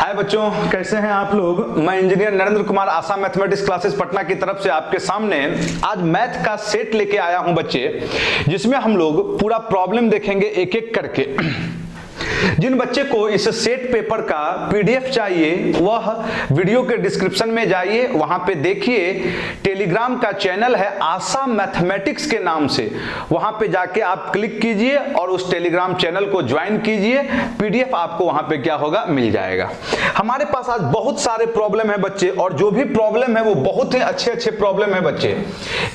हाय बच्चों, कैसे हैं आप लोग। मैं इंजीनियर नरेंद्र कुमार आशा मैथमेटिक्स क्लासेस पटना की तरफ से आपके सामने आज मैथ का सेट लेके आया हूं बच्चे, जिसमें हम लोग पूरा प्रॉब्लम देखेंगे एक एक करके। जिन बच्चे को इस सेट पेपर का पीडीएफ चाहिए वह वीडियो के डिस्क्रिप्शन में जाइए, वहां पे देखिए टेलीग्राम का चैनल है आशा मैथमेटिक्स के नाम से, वहां पे जाके आप क्लिक कीजिए और उस टेलीग्राम चैनल को ज्वाइन कीजिए। पीडीएफ आपको वहां पे क्या होगा, मिल जाएगा। हमारे पास आज बहुत सारे प्रॉब्लम है बच्चे, और जो भी प्रॉब्लम है वो बहुत ही अच्छे अच्छे प्रॉब्लम है बच्चे।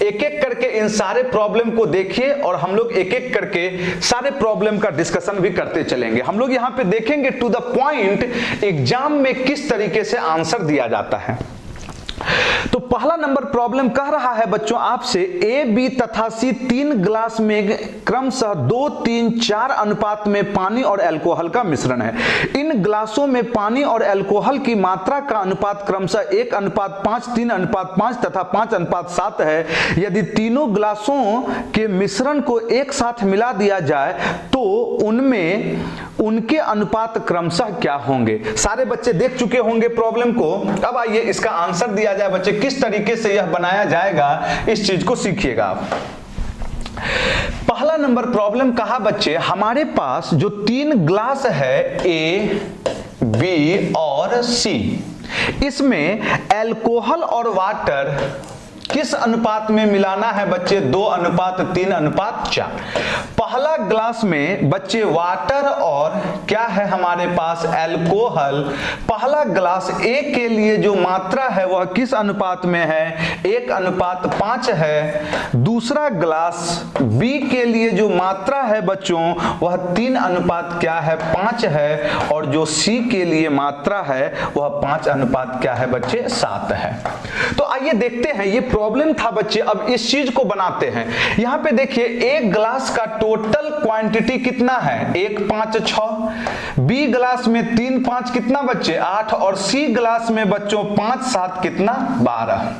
एक एक करके इन सारे प्रॉब्लम को देखिए और हम लोग एक एक करके सारे प्रॉब्लम का डिस्कशन भी करते चलेंगे। हम लोग यहां पे देखेंगे टू द पॉइंट एग्जाम में किस तरीके से आंसर दिया जाता है। तो पहला नंबर प्रॉब्लम कह रहा है बच्चों आपसे, ए बी तथा सी 3 ग्लास में क्रमशः 2, 3, 4 अनुपात में पानी और अल्कोहल का मिश्रण है। इन ग्लासों में पानी और अल्कोहल की मात्रा का अनुपात क्रमशः 1:5, 3:5 तथा 5:7 है। यदि तीनों ग्लासों के मिश्रण को एक साथ मिला दिया जाए तो उनमें उनके अनुपात क्रमशः क्या होंगे। सारे बच्चे देख चुके होंगे प्रॉब्लम को। अब आइए इसका आंसर दिया जाए बच्चे, किस तरीके से यह बनाया जाएगा इस चीज को सीखिएगा आप। पहला नंबर प्रॉब्लम कहा बच्चे, हमारे पास जो 3 ग्लास है ए, बी और सी, इसमें अल्कोहल और वाटर किस अनुपात में मिलाना है बच्चे, 2:3:4। पहला ग्लास में बच्चे वाटर और क्या है हमारे पास, अल्कोहल। पहला ग्लास ए के लिए जो मात्रा है वह किस अनुपात में है, 1:5 है। दूसरा ग्लास बी के लिए जो मात्रा है बच्चों वह 3:5 है, और जो सी के लिए मात्रा है वह 5:7 है। तो आइए देखते हैं, ये प्रॉब्लम था बच्चे। अब इस चीज को बनाते हैं। यहां पे देखिए एक ग्लास का टोटल क्वांटिटी कितना है, 1, 5, 6। बी ग्लास में 3, 5 कितना बच्चे, 8, और सी ग्लास में बच्चों 5, 7 कितना, 12।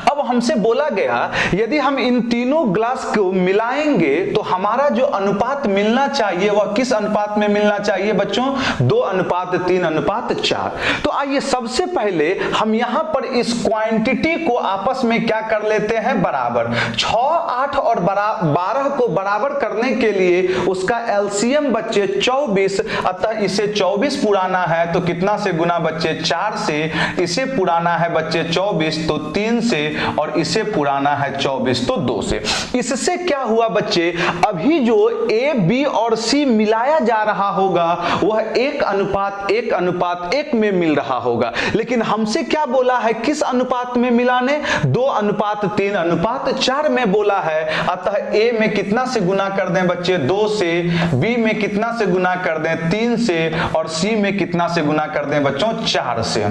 अब हमसे बोला गया यदि हम इन तीनों ग्लास को मिलाएंगे तो हमारा जो अनुपात मिलना चाहिए वह किस अनुपात में मिलना चाहिए बच्चों, 2:3:4। तो आइए सबसे पहले हम यहां पर इस क्वांटिटी को आपस में क्या कर लेते हैं, बराबर। 6, 8 और 12 को बराबर करने के लिए उसका एलसीएम बच्चे 24, अतः इसे 24 पुराना है तो कितना से गुना बच्चे, 4 से। इसे पुराना है बच्चे 24 तो 3 से, और इसे पुराना है 24 तो 2 से। इससे क्या हुआ बच्चे, अभी जो ए, बी और सी मिलाया जा रहा होगा वह 1:1:1 में मिल रहा होगा। लेकिन हमसे क्या बोला है, किस अनुपात में मिलाने, 2:3:4 में बोला है। अतः ए में कितना से गुना कर दें बच्चे, 2 से। बी में कितना से गुना कर दें, 3 से। और सी में कितना से गुना कर दें बच्चों, 4 से।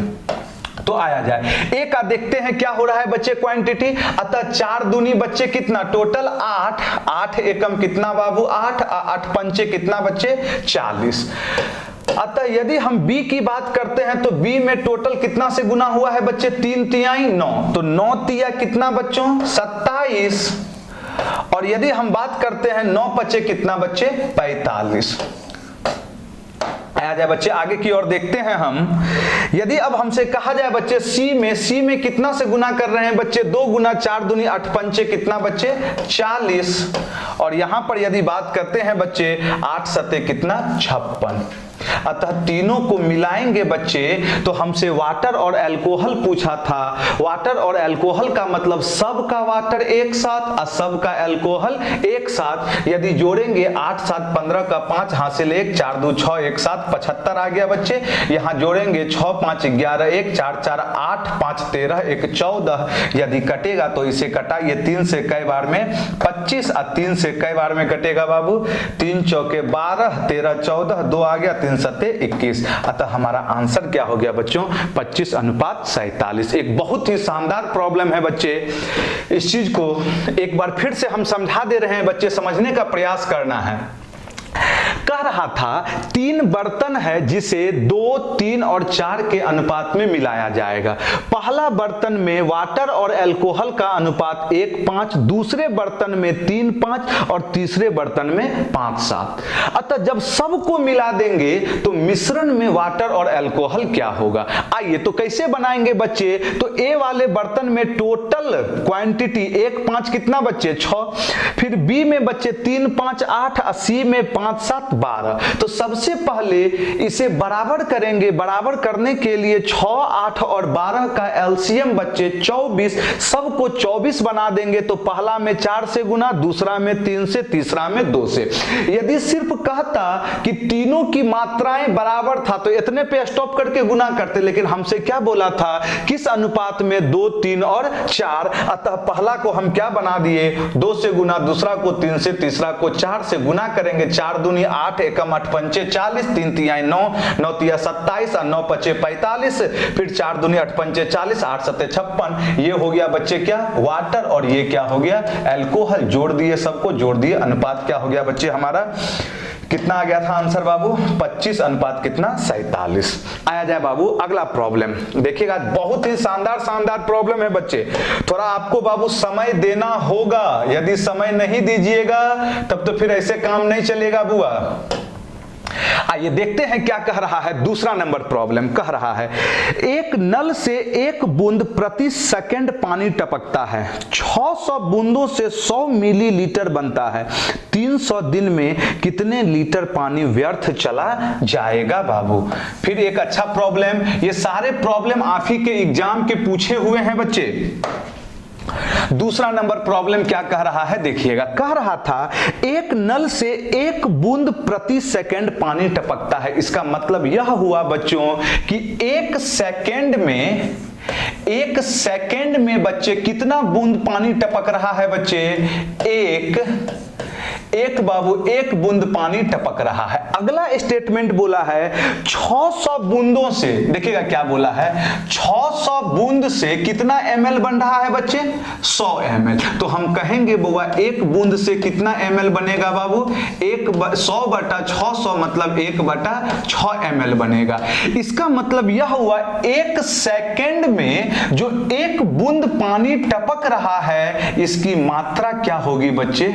तो आया जाए ए का देखते हैं क्या हो रहा है बच्चे, क्वांटिटी। अतः 4 दूनी बच्चे कितना, टोटल 8, 8 एकम कितना बाबू, 8, 8 पंचे कितना बच्चे, 40। अतः यदि हम बी की बात करते हैं तो बी में टोटल कितना से गुना हुआ है बच्चे, 3 तिहाई 9, तो 9 तिया कितना बच्चों, 27। और यदि हम बात करते हैं 9 पचे कितना बच्चे, 45। आया जाए बच्चे आगे की ओर देखते हैं हम। यदि अब हमसे कहा जाए बच्चे सी में कितना से गुना कर रहे हैं बच्चे, 2 गुना 4 दूनी 8 पंचे कितना बच्चे, 40। और यहां पर यदि बात करते हैं बच्चे 8 सते कितना, 56। अतः तीनों को मिलाएंगे बच्चे तो हमसे वाटर और अल्कोहल पूछा था। वाटर और अल्कोहल का मतलब सब का वाटर एक साथ और सब का अल्कोहल एक साथ। यदि जोड़ेंगे 8, 7, 15 का 5 हासिल 1, 4, 2, 6, 1, 7, 75 आ गया बच्चे। यहां जोड़ेंगे 6, 5, 11, 1, 4, 4, 8, 5, 13, 1, 14। यदि कटेगा तो इसे कटाइए 3 से कई बार में 25 और 3 से कई बार में कटेगा बाबू, 3 चौके 12, 13 14, 2 आ गया, 3 सत्ते 21। अतः हमारा आंसर क्या हो गया बच्चों, 25:47। एक बहुत ही शानदार प्रॉब्लम है बच्चे। इस चीज को एक बार फिर से हम समझा दे रहे हैं बच्चे, समझने का प्रयास करना है। कह रहा था 3 बर्तन है जिसे 2, 3 और 4 के अनुपात में मिलाया जाएगा। पहला बर्तन में वाटर और अल्कोहल का अनुपात 1:5, दूसरे बर्तन में 3:5 और तीसरे बर्तन में 5:7। अतः जब सबको मिला देंगे तो मिश्रण में वाटर और अल्कोहल क्या होगा। आइए तो कैसे बनाएंगे बच्चे, तो ए वाले बर्तन में टोटल क्वांटिटी 1:5 कितना बच्चे 6, फिर बी में बच्चे 3:5 8, सी में 5:7 12। तो सबसे पहले इसे बराबर करेंगे। बराबर करने के लिए 6, 8 और 12 का एलसीएम बच्चे 24, सबको 24 बना देंगे। तो पहला में 4 से गुना, दूसरा में 3 से, तीसरा में 2 से। यदि सिर्फ कहता कि तीनों की मात्राएं बराबर था तो इतने पे स्टॉप करके गुना करते, लेकिन हमसे क्या बोला था, किस अनुपात में 2, 3 और 4। अतः पहला को हम क्या बना दिए 2 से गुना, दूसरा को 3 से, तीसरा को 4 से गुना करेंगे। 4 दूनी 8, एकम 8 पंचे 40, 3 तिहाई 9, 9 तिया 27 और 9 पचे 45, फिर 4 दूनी 8 पंचे 40, 8 सत्ते 56। ये हो गया बच्चे क्या वाटर, और ये क्या हो गया अल्कोहल। जोड़ दिए, सबको जोड़ दिए, अनुपात क्या हो गया बच्चे हमारा, कितना आ गया था आंसर बाबू 25 अनुपात कितना 47। आया जाए बाबू अगला प्रॉब्लम देखिएगा, बहुत ही शानदार प्रॉब्लम है बच्चे। थोड़ा आपको बाबू समय देना होगा, यदि समय नहीं दीजिएगा तब तो फिर ऐसे काम नहीं चलेगा बुआ। आइए देखते हैं क्या कह रहा है। दूसरा नंबर प्रॉब्लम कह रहा है एक नल से 1 बूंद प्रति सेकंड पानी टपकता है। 600 बूंदों से 100 मिलीलीटर बनता है। 300 दिन में कितने लीटर पानी व्यर्थ चला जाएगा बाबू। फिर एक अच्छा प्रॉब्लम, ये सारे प्रॉब्लम आप ही के एग्जाम के पूछे हुए हैं बच्चे। दूसरा नंबर प्रॉब्लम क्या कह रहा है देखिएगा, कह रहा था एक नल से 1 बूंद प्रति सेकंड पानी टपकता है। इसका मतलब यह हुआ बच्चों कि 1 सेकंड में बच्चे कितना बूंद पानी टपक रहा है बच्चे, एक बाबू 1 बूंद पानी टपक रहा है। अगला स्टेटमेंट बोला है 600 बूंदों से, देखिएगा क्या बोला है 600 बूंद से कितना ml बन रहा है बच्चे 100 ml। तो हम कहेंगे बुआ 1 बूंद से कितना ml बनेगा बाबू 100/600 मतलब 1/6 ml बनेगा। इसका मतलब यह हुआ 1 सेकंड में जो 1 बूंद पानी टपक रहा है इसकी मात्रा क्या होगी बच्चे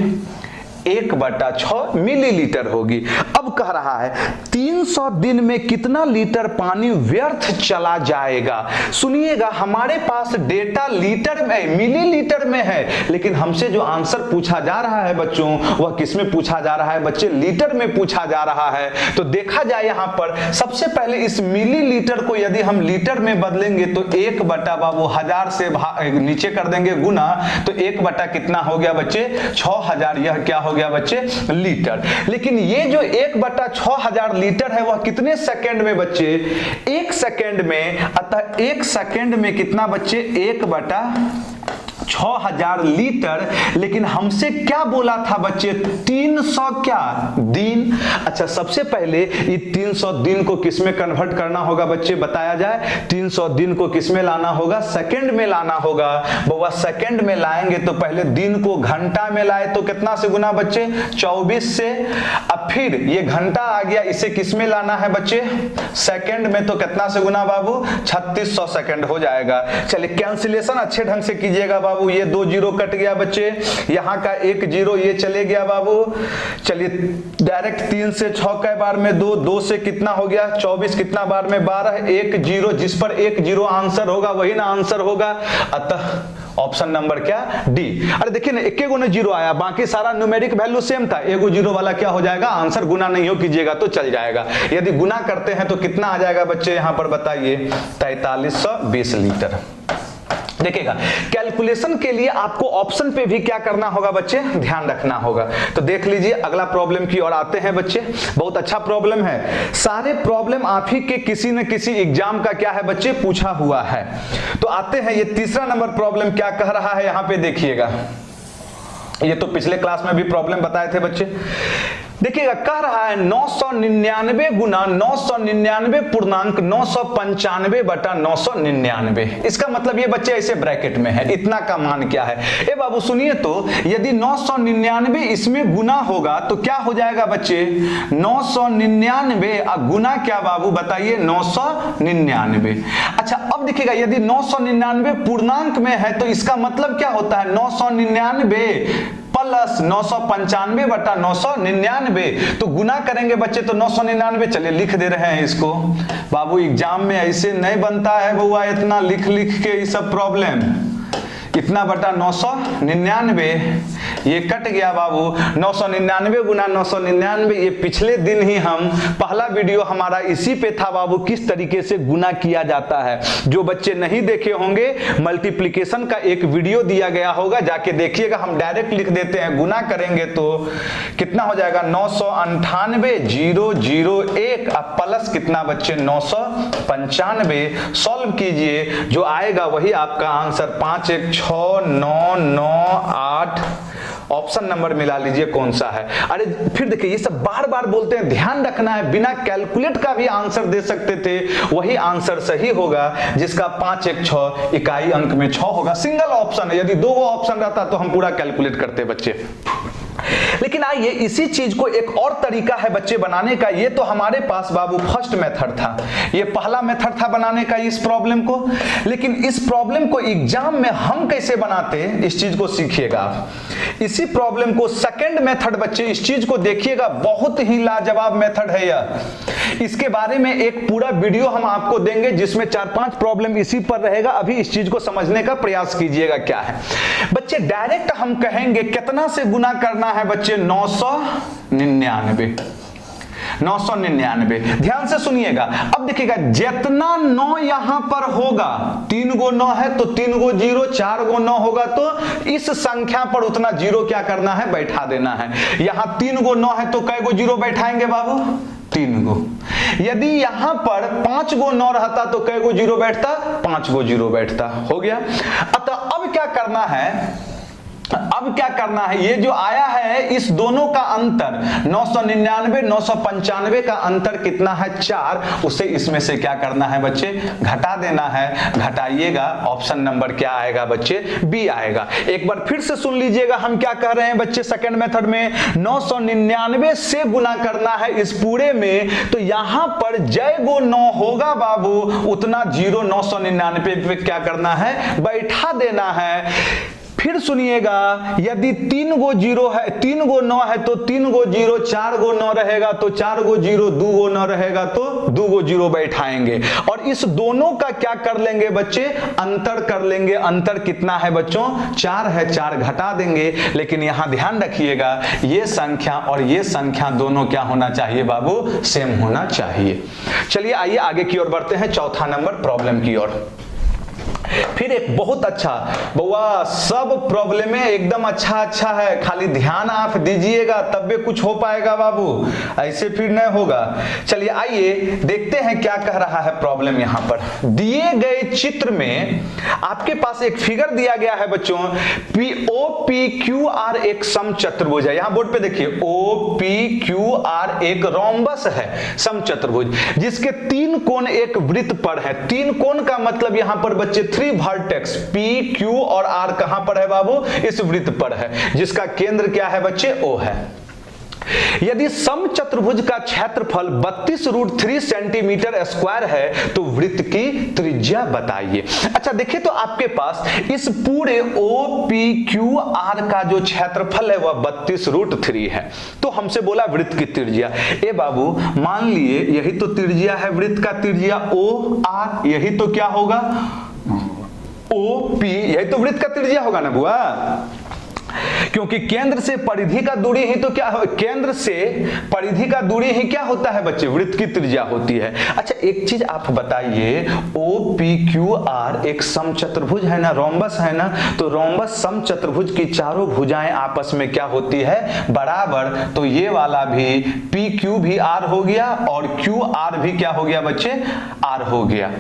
1/6 मिलीलीटर होगी। अब कह रहा है 300 दिन में कितना लीटर पानी व्यर्थ चला जाएगा। सुनिएगा हमारे पास डेटा लीटर में मिलीलीटर में है, लेकिन हमसे जो आंसर पूछा जा रहा है बच्चों वह किस में पूछा जा रहा है बच्चे लीटर में पूछा जा रहा है। तो देखा जाए यहां पर सबसे पहले इस मिलीलीटर को यदि हम लीटर में बदलेंगे तो 1/1000 से नीचे कर देंगे गुना, तो 1/ कितना हो गया बच्चे 6000। यह क्या हो गया बच्चे लीटर। लेकिन ये जो 1/6000 लीटर है वह कितने सेकंड में बच्चे 1 सेकंड में। अतः 1 सेकंड में कितना बच्चे 1/6000 लीटर। लेकिन हमसे क्या बोला था बच्चे 300 क्या दिन। अच्छा सबसे पहले ये 300 दिन को किस में कन्वर्ट करना होगा बच्चे बताया जाए। 300 दिन को किस में लाना होगा सेकंड में लाना होगा। बाबा सेकंड में लाएंगे तो पहले दिन को घंटा में लाए तो कितना से गुना बच्चे 24 से। अब फिर ये घंटा आ गया, इसे किस में लाना है बच्चे सेकंड में, तो कितना से गुना बाबू 3600 सेकंड हो जाएगा। चलिए कैंसिलेशन अच्छे ढंग से कीजिएगा बाबू। ये 2 जीरो कट गया बच्चे, यहां का 1 जीरो ये चले गया बाबू। चलिए डायरेक्ट 3 से 6 के बार में 2, 2 से कितना हो गया 24, कितना बार में 12, 1 जीरो। जिस पर 1 जीरो आंसर होगा वही ना आंसर होगा। अतः ऑप्शन नंबर क्या डी। अरे देखिए ना 1 गुना जीरो आया, बाकी सारा न्यूमेरिक वैल्यू सेम था। 1 जीरो वाला क्या हो जाएगा आंसर, गुना नहीं हो कीजिएगा तो चल जाएगा। यदि गुना करते हैं तो कितना आ जाएगा बच्चे यहां पर बताइए 4320 लीटर। देखिएगा कैलकुलेशन के लिए आपको ऑप्शन पे भी क्या करना होगा बच्चे ध्यान रखना होगा। तो देख लीजिए अगला प्रॉब्लम की ओर आते हैं बच्चे। बहुत अच्छा प्रॉब्लम है, सारे प्रॉब्लम आप ही के किसी न किसी एग्जाम का क्या है बच्चे पूछा हुआ है। तो आते हैं ये तीसरा नंबर प्रॉब्लम क्या कह रहा है यहां पे देखिएगा। ये तो पिछले क्लास में भी प्रॉब्लम बताए थे बच्चे। देखिएगा, कह रहा है 999 गुना 999 पूर्णांक 995 बटा 999। इसका मतलब ये बच्चे ऐसे ब्रैकेट में है, इतना का मान क्या है। ए बाबू सुनिए तो, यदि 999 इसमें गुना होगा तो क्या हो जाएगा बच्चे, 999 गुना क्या बाबू बताइए, 999। अच्छा अब देखिएगा, यदि 999 पूर्णांक में है तो इसका मतलब क्या होता है, 999 प्लस 995 बटा 999। तो गुना करेंगे बच्चे तो 999, चलिए लिख दे रहे हैं इसको। बाबू एग्जाम में ऐसे नहीं बनता है बउआ, इतना लिख लिख के ये सब प्रॉब्लम। इतना बटा 999, ये कट गया बाबू, 999 गुना 999। ये पिछले दिन ही हम पहला वीडियो हमारा इसी पे था बाबू, किस तरीके से गुना किया जाता है। जो बच्चे नहीं देखे होंगे, मल्टीप्लिकेशन का एक वीडियो दिया गया होगा, जाके देखिएगा। हम डायरेक्ट लिख देते हैं, गुना करेंगे तो कितना हो जाएगा, 998 001 अब प्लस कितना बच्चे 995। सॉल्व कीजिए, जो आएगा वही आपका आंसर 5 1 6 9 9 8। ऑप्शन नंबर मिला लीजिए कौन सा है। अरे फिर देखिए, ये सब बार बार बोलते हैं, ध्यान रखना है। बिना कैलकुलेट का भी आंसर दे सकते थे, वही आंसर सही होगा, जिसका 5 1 6 इकाई अंक में 6 होगा। सिंगल ऑप्शन है, यदि दो ऑप्शन रहता तो हम पूरा कैलकुलेट करते बच्चे। लेकिन आइए, इसी चीज को एक और तरीका है बच्चे बनाने का। ये तो हमारे पास बाबू फर्स्ट मेथड था, ये पहला मेथड था बनाने का इस प्रॉब्लम को। लेकिन इस प्रॉब्लम को एग्जाम में हम कैसे बनाते हैं, इस चीज को सीखिएगा आप। इसी प्रॉब्लम को सेकंड मेथड बच्चे, इस चीज को देखिएगा, बहुत ही लाजवाब मेथड है यह। इसके बारे में एक पूरा वीडियो हम आपको देंगे, जिसमें 4-5 प्रॉब्लम इसी पर रहेगा। अभी इस चीज को समझने का प्रयास कीजिएगा क्या है बच्चे। डायरेक्ट हम कहेंगे कितना से गुना करना है बच्चे, 999। 999, ध्यान से सुनिएगा। अब देखिएगा, जितना 9 यहां पर होगा, 3 गो 9 है तो 3 गो 0, 4 गो 9 होगा तो इस संख्या पर उतना 0 क्या करना है, बैठा देना है। यहां 3 गो 9 है तो कै गो 0 बैठाएंगे बाबू, 3 गो। यदि यहां पर 5 गो 9 रहता तो कै गो 0 बैठता, 5 गो 0 बैठता। हो गया। अतः अब क्या करना है, अब क्या करना है, ये जो आया है इस दोनों का अंतर 999 995 का अंतर कितना है, 4। उसे इसमें से क्या करना है बच्चे, घटा देना है। घटाइएगा, ऑप्शन नंबर क्या आएगा बच्चे, बी आएगा। एक बार फिर से सुन लीजिएगा, हम क्या कह रहे हैं बच्चे सेकंड मेथड में, 999 से गुना करना है इस पूरे में। तो यहां पर जय गो 9 होगा बाबू, उतना 0 999 पे क्या करना है, बैठा देना है। फिर सुनिएगा, यदि 3 गो 0 है, 3 गो 9 है तो 3 गो 0, 4 गो 9 रहेगा तो 4 गो 0, 2 गो 9 रहेगा तो 2 गो 0 बैठाएंगे। और इस दोनों का क्या कर लेंगे बच्चे, अंतर कर लेंगे। अंतर कितना है बच्चों, 4 है, 4 घटा देंगे। लेकिन यहां ध्यान रखिएगा, ये संख्या और ये संख्या दोनों क्या होना चाहिए बाबू, सेम होना चाहिए। चलिए आइए आगे की ओर बढ़ते हैं, चौथा नंबर प्रॉब्लम की ओर। फिर एक बहुत अच्छा बउआ, सब प्रॉब्लम एकदम अच्छा है, खाली ध्यान आप दीजिएगा तब भी कुछ हो पाएगा बाबू, ऐसे फिर नहीं होगा। चलिए आइए देखते हैं क्या कह रहा है प्रॉब्लम। यहां पर दिए गए चित्र में आपके पास एक फिगर दिया गया है बच्चों, OPQR एक समचतुर्भुज है। यहां बोर्ड पे देखिए, OPQR एक रोम्बस है, समचतुर्भुज, जिसके 3 कोण एक वृत्त पर है। 3 कोण का मतलब यहां पर बच्चे 3 वर्टेक्स P, Q और R कहां पर है बाबू, इस वृत्त पर है, जिसका केंद्र क्या है बच्चे, O है। यदि समचतुर्भुज का क्षेत्रफल 32√3 सेंटीमीटर स्क्वायर है तो वृत्त की त्रिज्या बताइए। अच्छा देखिए, तो आपके पास इस पूरे OPQR का जो क्षेत्रफल है वह 32√3 है। तो हमसे बोला वृत्त की त्रिज्या। ए बाबू मान लिए यही तो त्रिज्या है, वृत्त का त्रिज्या OR, यही तो क्या होगा, OP, यही तो वृत्त का त्रिज्या होगा ना बुआ, क्योंकि केंद्र से परिधि का दूरी ही तो क्या हो, केंद्र से परिधि का दूरी ही क्या होता है बच्चे, वृत्त की त्रिज्या होती है। अच्छा एक चीज आप बताइए, OPQR एक समचतुर्भुज है ना, रोम्बस है ना, तो रोम्बस समचतुर्भुज की चारों भुजाएं आपस में क्या होती है, बराबर। तो ये वाला भी PQ भी R हो गया और QR भी क्या हो गया बच्चे, R हो गया।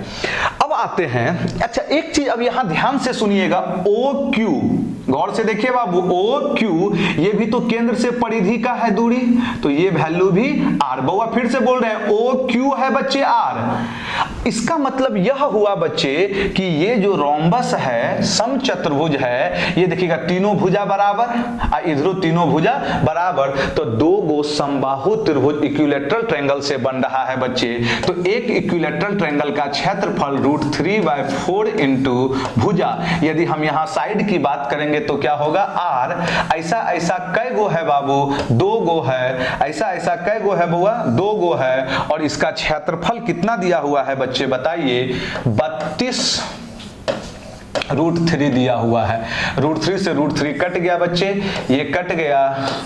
अब आते हैं, अच्छा एक चीज अब यहां ध्यान से सुनिएगा, OQ गौर से देखिए बाबू, ओ क्यू ये भी तो केंद्र से परिधि का है दूरी, तो ये वैल्यू भी आर। बउआ फिर से बोल रहे हैं, ओ क्यू है बच्चे आर। इसका मतलब यह हुआ बच्चे कि ये जो रोम्बस है, समचतुर्भुज है, ये देखिएगा तीनों भुजा बराबर, इधरों तीनों भुजा बराबर, तो दो गो समबाहु त्रिभुज इक्विलैटरल ट्रायंगल से बन रहा है बच्चे। तो एक इक्विलैटरल ट्रायंगल का क्षेत्रफल √3/4 इंटू भुजा, यदि हम यहां साइड की बात करेंगे तो क्या होगा आर। ऐसा ऐसा कै गो है बाबू, 2 गो है। ऐसा ऐसा कै गो है बुआ, 2 गो है। और इसका क्षेत्रफल कितना दिया हुआ है बच्चे बताइए, 32 √3 दिया हुआ है। √3 से √3 कट गया बच्चे, ये कट गया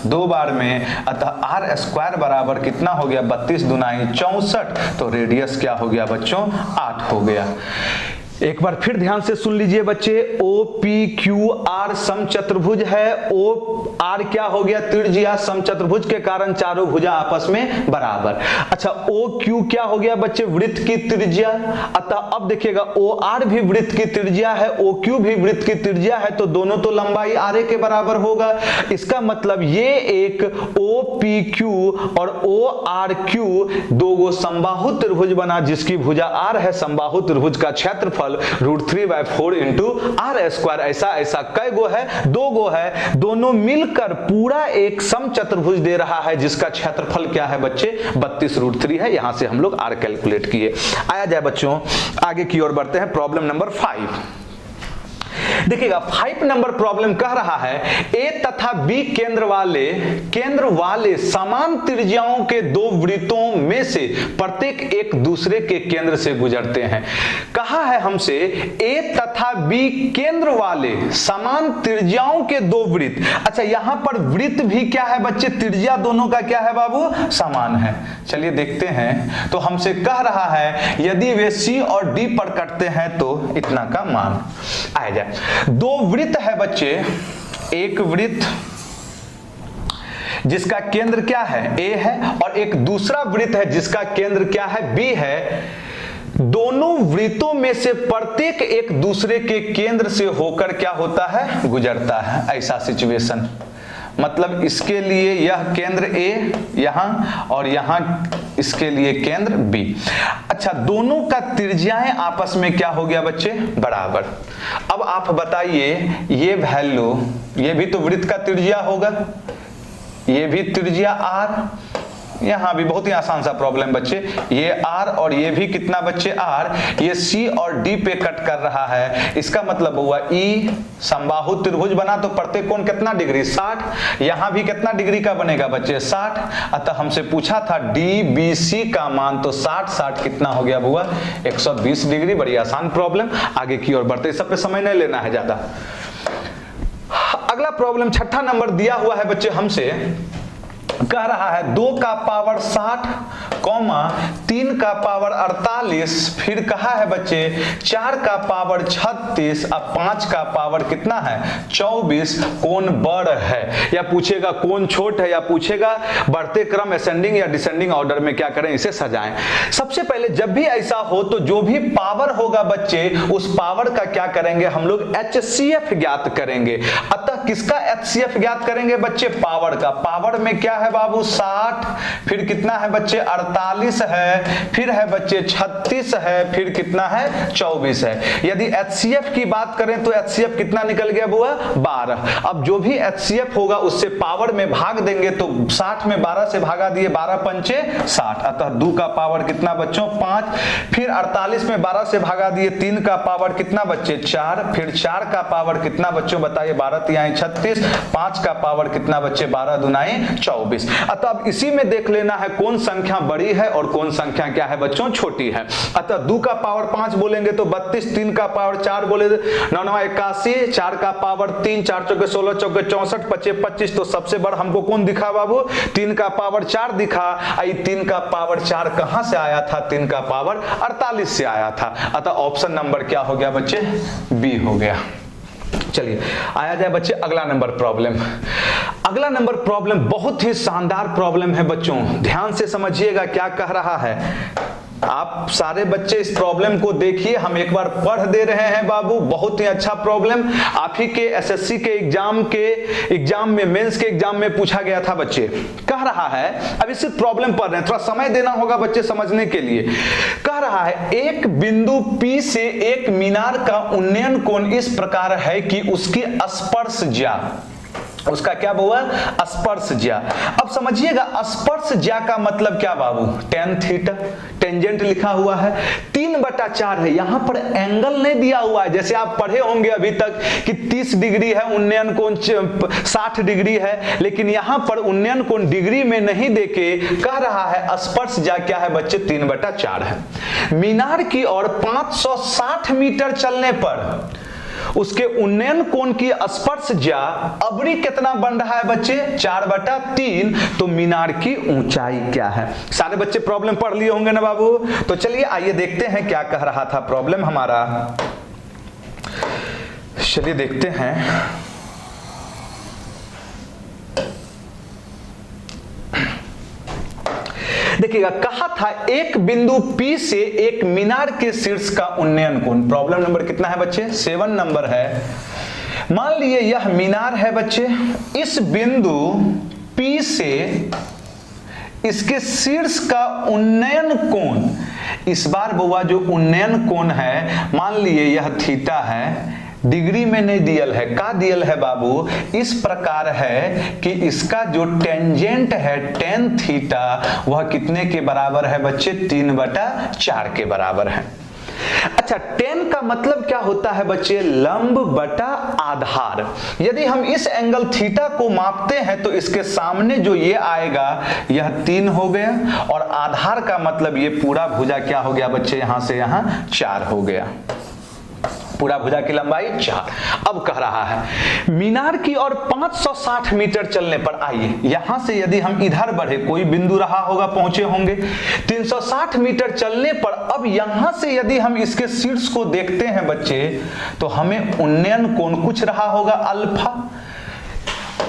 2 बार में, अतः आर स्क्वायर बराबर कितना हो गया, 32 दूनाई 64। तो रेडियस क्या हो गया बच्चों, 8 हो गया। एक बार फिर ध्यान से सुन लीजिए बच्चे, ओ पी क्यू आर समचतुर्भुज है। ओ आर क्या हो गया, त्रिज्या, समचतुर्भुज के कारण चारों भुजा आपस में बराबर। अच्छा, ओ क्यू क्या हो गया बच्चे, वृत्त की त्रिज्या। अतः अब देखिएगा ओ आर भी वृत्त की त्रिज्या है, ओ क्यू भी वृत्त की त्रिज्या है, तो दोनों तो लंबाई आर के बराबर होगा। इसका मतलब ये एक ओ पी क्यू और ओ आर क्यू दो गो समबाहु त्रिभुज बना, जिसकी भुजा आर है। समबाहु त्रिभुज का क्षेत्रफल √3/4 इंटू आर स्क्वायर। ऐसा ऐसा कै गो है, 2 गो है, दोनों मिलकर पूरा एक समचतुर्भुज दे रहा है, जिसका क्षेत्रफल क्या है बच्चे, 32 √3 है। यहां से हम लोग आर कैलकुलेट किए। आया जाए बच्चों, आगे की ओर बढ़ते हैं। प्रॉब्लम नंबर 5 देखिएगा। 5 नंबर प्रॉब्लम कह रहा है, ए तथा बी केंद्र वाले समान त्रिज्याओं के 2 वृत्तों में से प्रत्येक एक दूसरे के केंद्र से गुजरते हैं। कहा है हमसे ए तथा बी केंद्र वाले समान त्रिज्याओं के 2 वृत्त। अच्छा, यहां पर वृत्त भी क्या है बच्चे, त्रिज्या दोनों का क्या है बाबू, समान है। चलिए देखते हैं। तो हमसे कह रहा है यदि वे सी और डी पर कटते हैं तो इतना का मान आ जाए। 2 वृत्त है बच्चे, एक वृत्त जिसका केंद्र क्या है, ए है, और एक दूसरा वृत्त है जिसका केंद्र क्या है, बी है। दोनों वृत्तों में से प्रत्येक एक दूसरे के केंद्र से होकर क्या होता है, गुजरता है। ऐसा सिचुएशन, मतलब इसके लिए यह केंद्र ए यहां, और यहां इसके लिए केंद्र बी। अच्छा, दोनों का त्रिज्याएं आपस में क्या हो गया बच्चे, बराबर। अब आप बताइए, ये वैल्यू, ये भी तो वृत्त का त्रिज्या होगा, ये भी त्रिज्या आर। यहां भी बहुत ही आसान सा प्रॉब्लम बच्चे, ये आर और ये भी कितना बच्चे आर, ये सी और डी पे कट कर रहा है। इसका मतलब हुआ ई समबाहु त्रिभुज बना तो प्रत्येक कोण कितना डिग्री, 60। यहां भी कितना डिग्री का बनेगा बच्चे, 60। अतः हमसे पूछा था डी बी सी का मान, तो 60 कितना हो गया बुआ, 120 डिग्री। बड़ी आसान प्रॉब्लम। आगे की ओर बढ़ते, सब पे समय नहीं लेना है ज्यादा। अगला प्रॉब्लम 6ठा नंबर दिया हुआ है बच्चे, हमसे कह रहा है 2 का पावर 60, 3 का पावर 48, फिर कहा है बच्चे 4 का पावर 36, अब 5 का पावर कितना है, 24, कौन बड़ है, या पूछेगा कौन छोट है, या पूछेगा बढ़ते क्रम असेंडिंग या डिसेंडिंग ऑर्डर में क्या करें, इसे सजाएं। सबसे पहले जब भी ऐसा हो तो जो भी पावर होगा बच्चे, उस पावर का क्या करेंगे हम लोग, HCF ज्ञात करेंगे। अतः किसका HCF ज्ञात करेंगे बच्चे, पावर का। पावर में क्या है बाबू, 60, फिर कितना है बच्चे 48 है, फिर है बच्चे 36 है, फिर कितना है 24 है। यदि HCF की बात करें तो HCF कितना निकल गया बुआ, 12। अब जो भी HCF होगा उससे पावर में भाग देंगे, तो 60 में 12 से भागा दिए, 12 पंचे 60, अतः 2 का पावर कितना बच्चों, 5। फिर 48 में 12 से भागा दिए, 3 का पावर कितना बच्चे, 4। फिर 4 का पावर कितना बच्चों बताइए, 12 तिहाई 36, 5 का पावर कितना बच्चे, 12 दूनाई 24। अतः अब इसी में देख लेना है कौन संख्या बड़ी है और कौन संख्या क्या है बच्चों, छोटी है। अतः 2 का पावर 5 बोलेंगे तो 32, 3 का पावर 4 बोले 9 9 81, 4 का पावर 3, 4 चौके 16, चौके 64, 25 25। तो सबसे बड़ा हमको कौन दिखा बाबू, 3 का पावर 4 दिखा। 3 का पावर 4 कहां से आया था, 3 का पावर 48 से आया था। अतः ऑप्शन नंबर क्या हो गया बच्चे, बी हो गया। चलिए आया जाए बच्चे अगला नंबर प्रॉब्लम। अगला नंबर प्रॉब्लम बहुत ही शानदार प्रॉब्लम है बच्चों, ध्यान से समझिएगा क्या कह रहा है। आप सारे बच्चे इस प्रॉब्लम को देखिए, हम एक बार पढ़ दे रहे हैं बाबू, बहुत ही अच्छा प्रॉब्लम आप ही के एसएससी के एग्जाम में, मेंस के एग्जाम में पूछा गया था बच्चे। कह रहा है, अब इस प्रॉब्लम पढ़ रहे हैं, थोड़ा समय देना होगा बच्चे समझने के लिए। कह रहा है एक बिंदु P से एक मीनार का उन्नयन कोण इस प्रकार है कि उसकी स्पर्श ज्या, उसका क्या हुआ, स्पर्श ज्या। अब समझिएगा स्पर्श ज्या का मतलब क्या बाबू, tan थीटा, टेंजेंट लिखा हुआ है, 3/4 है। यहां पर एंगल नहीं दिया हुआ है, जैसे आप पढ़े होंगे अभी तक कि 30 डिग्री है उन्नयन कोण, 60 डिग्री है, लेकिन यहां पर उन्नयन कोण डिग्री में नहीं देके कह रहा है स्पर्श ज्या क्या है बच्चे, 3/4 है। मीनार की ओर 560 मीटर चलने पर उसके उन्नयन कोण की स्पर्श ज्या अबरी कितना बन रहा है बच्चे, 4/3। तो मीनार की ऊंचाई क्या है। सारे बच्चे प्रॉब्लम पढ़ लिए होंगे ना बाबू। तो चलिए आइए देखते हैं क्या कह रहा था प्रॉब्लम हमारा। चलिए देखते हैं। देखिएगा कहा था एक बिंदु P से एक मीनार के शीर्ष का उन्नयन कोण। प्रॉब्लम नंबर कितना है बच्चे, 7 नंबर है। मान लिए यह मीनार है बच्चे, इस बिंदु P से इसके शीर्ष का उन्नयन कोण, इस बार बुआ जो उन्नयन कोण है मान लिए यह थीटा है, डिग्री में नहीं दियल है, का दियल है बाबू, इस प्रकार है कि इसका जो टेंजेंट है tan थीटा वह कितने के बराबर है बच्चे, 3/4 के बराबर है। अच्छा, tan का मतलब क्या होता है बच्चे, लंब बटा आधार। यदि हम इस एंगल थीटा को मापते हैं तो इसके सामने जो ये आएगा यह 3 हो गया, और आधार का मतलब ये पूरा भुजा क्या हो गया बच्चे, यहां से यहां 4 हो गया, पूरा भुजा की लंबाई 4। अब कह रहा है मीनार की ओर 560 मीटर चलने पर, आइए यहां से यदि हम इधर बढ़े, कोई बिंदु रहा होगा, पहुंचे होंगे 360 मीटर चलने पर, अब यहां से यदि हम इसके शीर्ष को देखते हैं बच्चे तो हमें उन्नयन कोण कुछ रहा होगा अल्फा।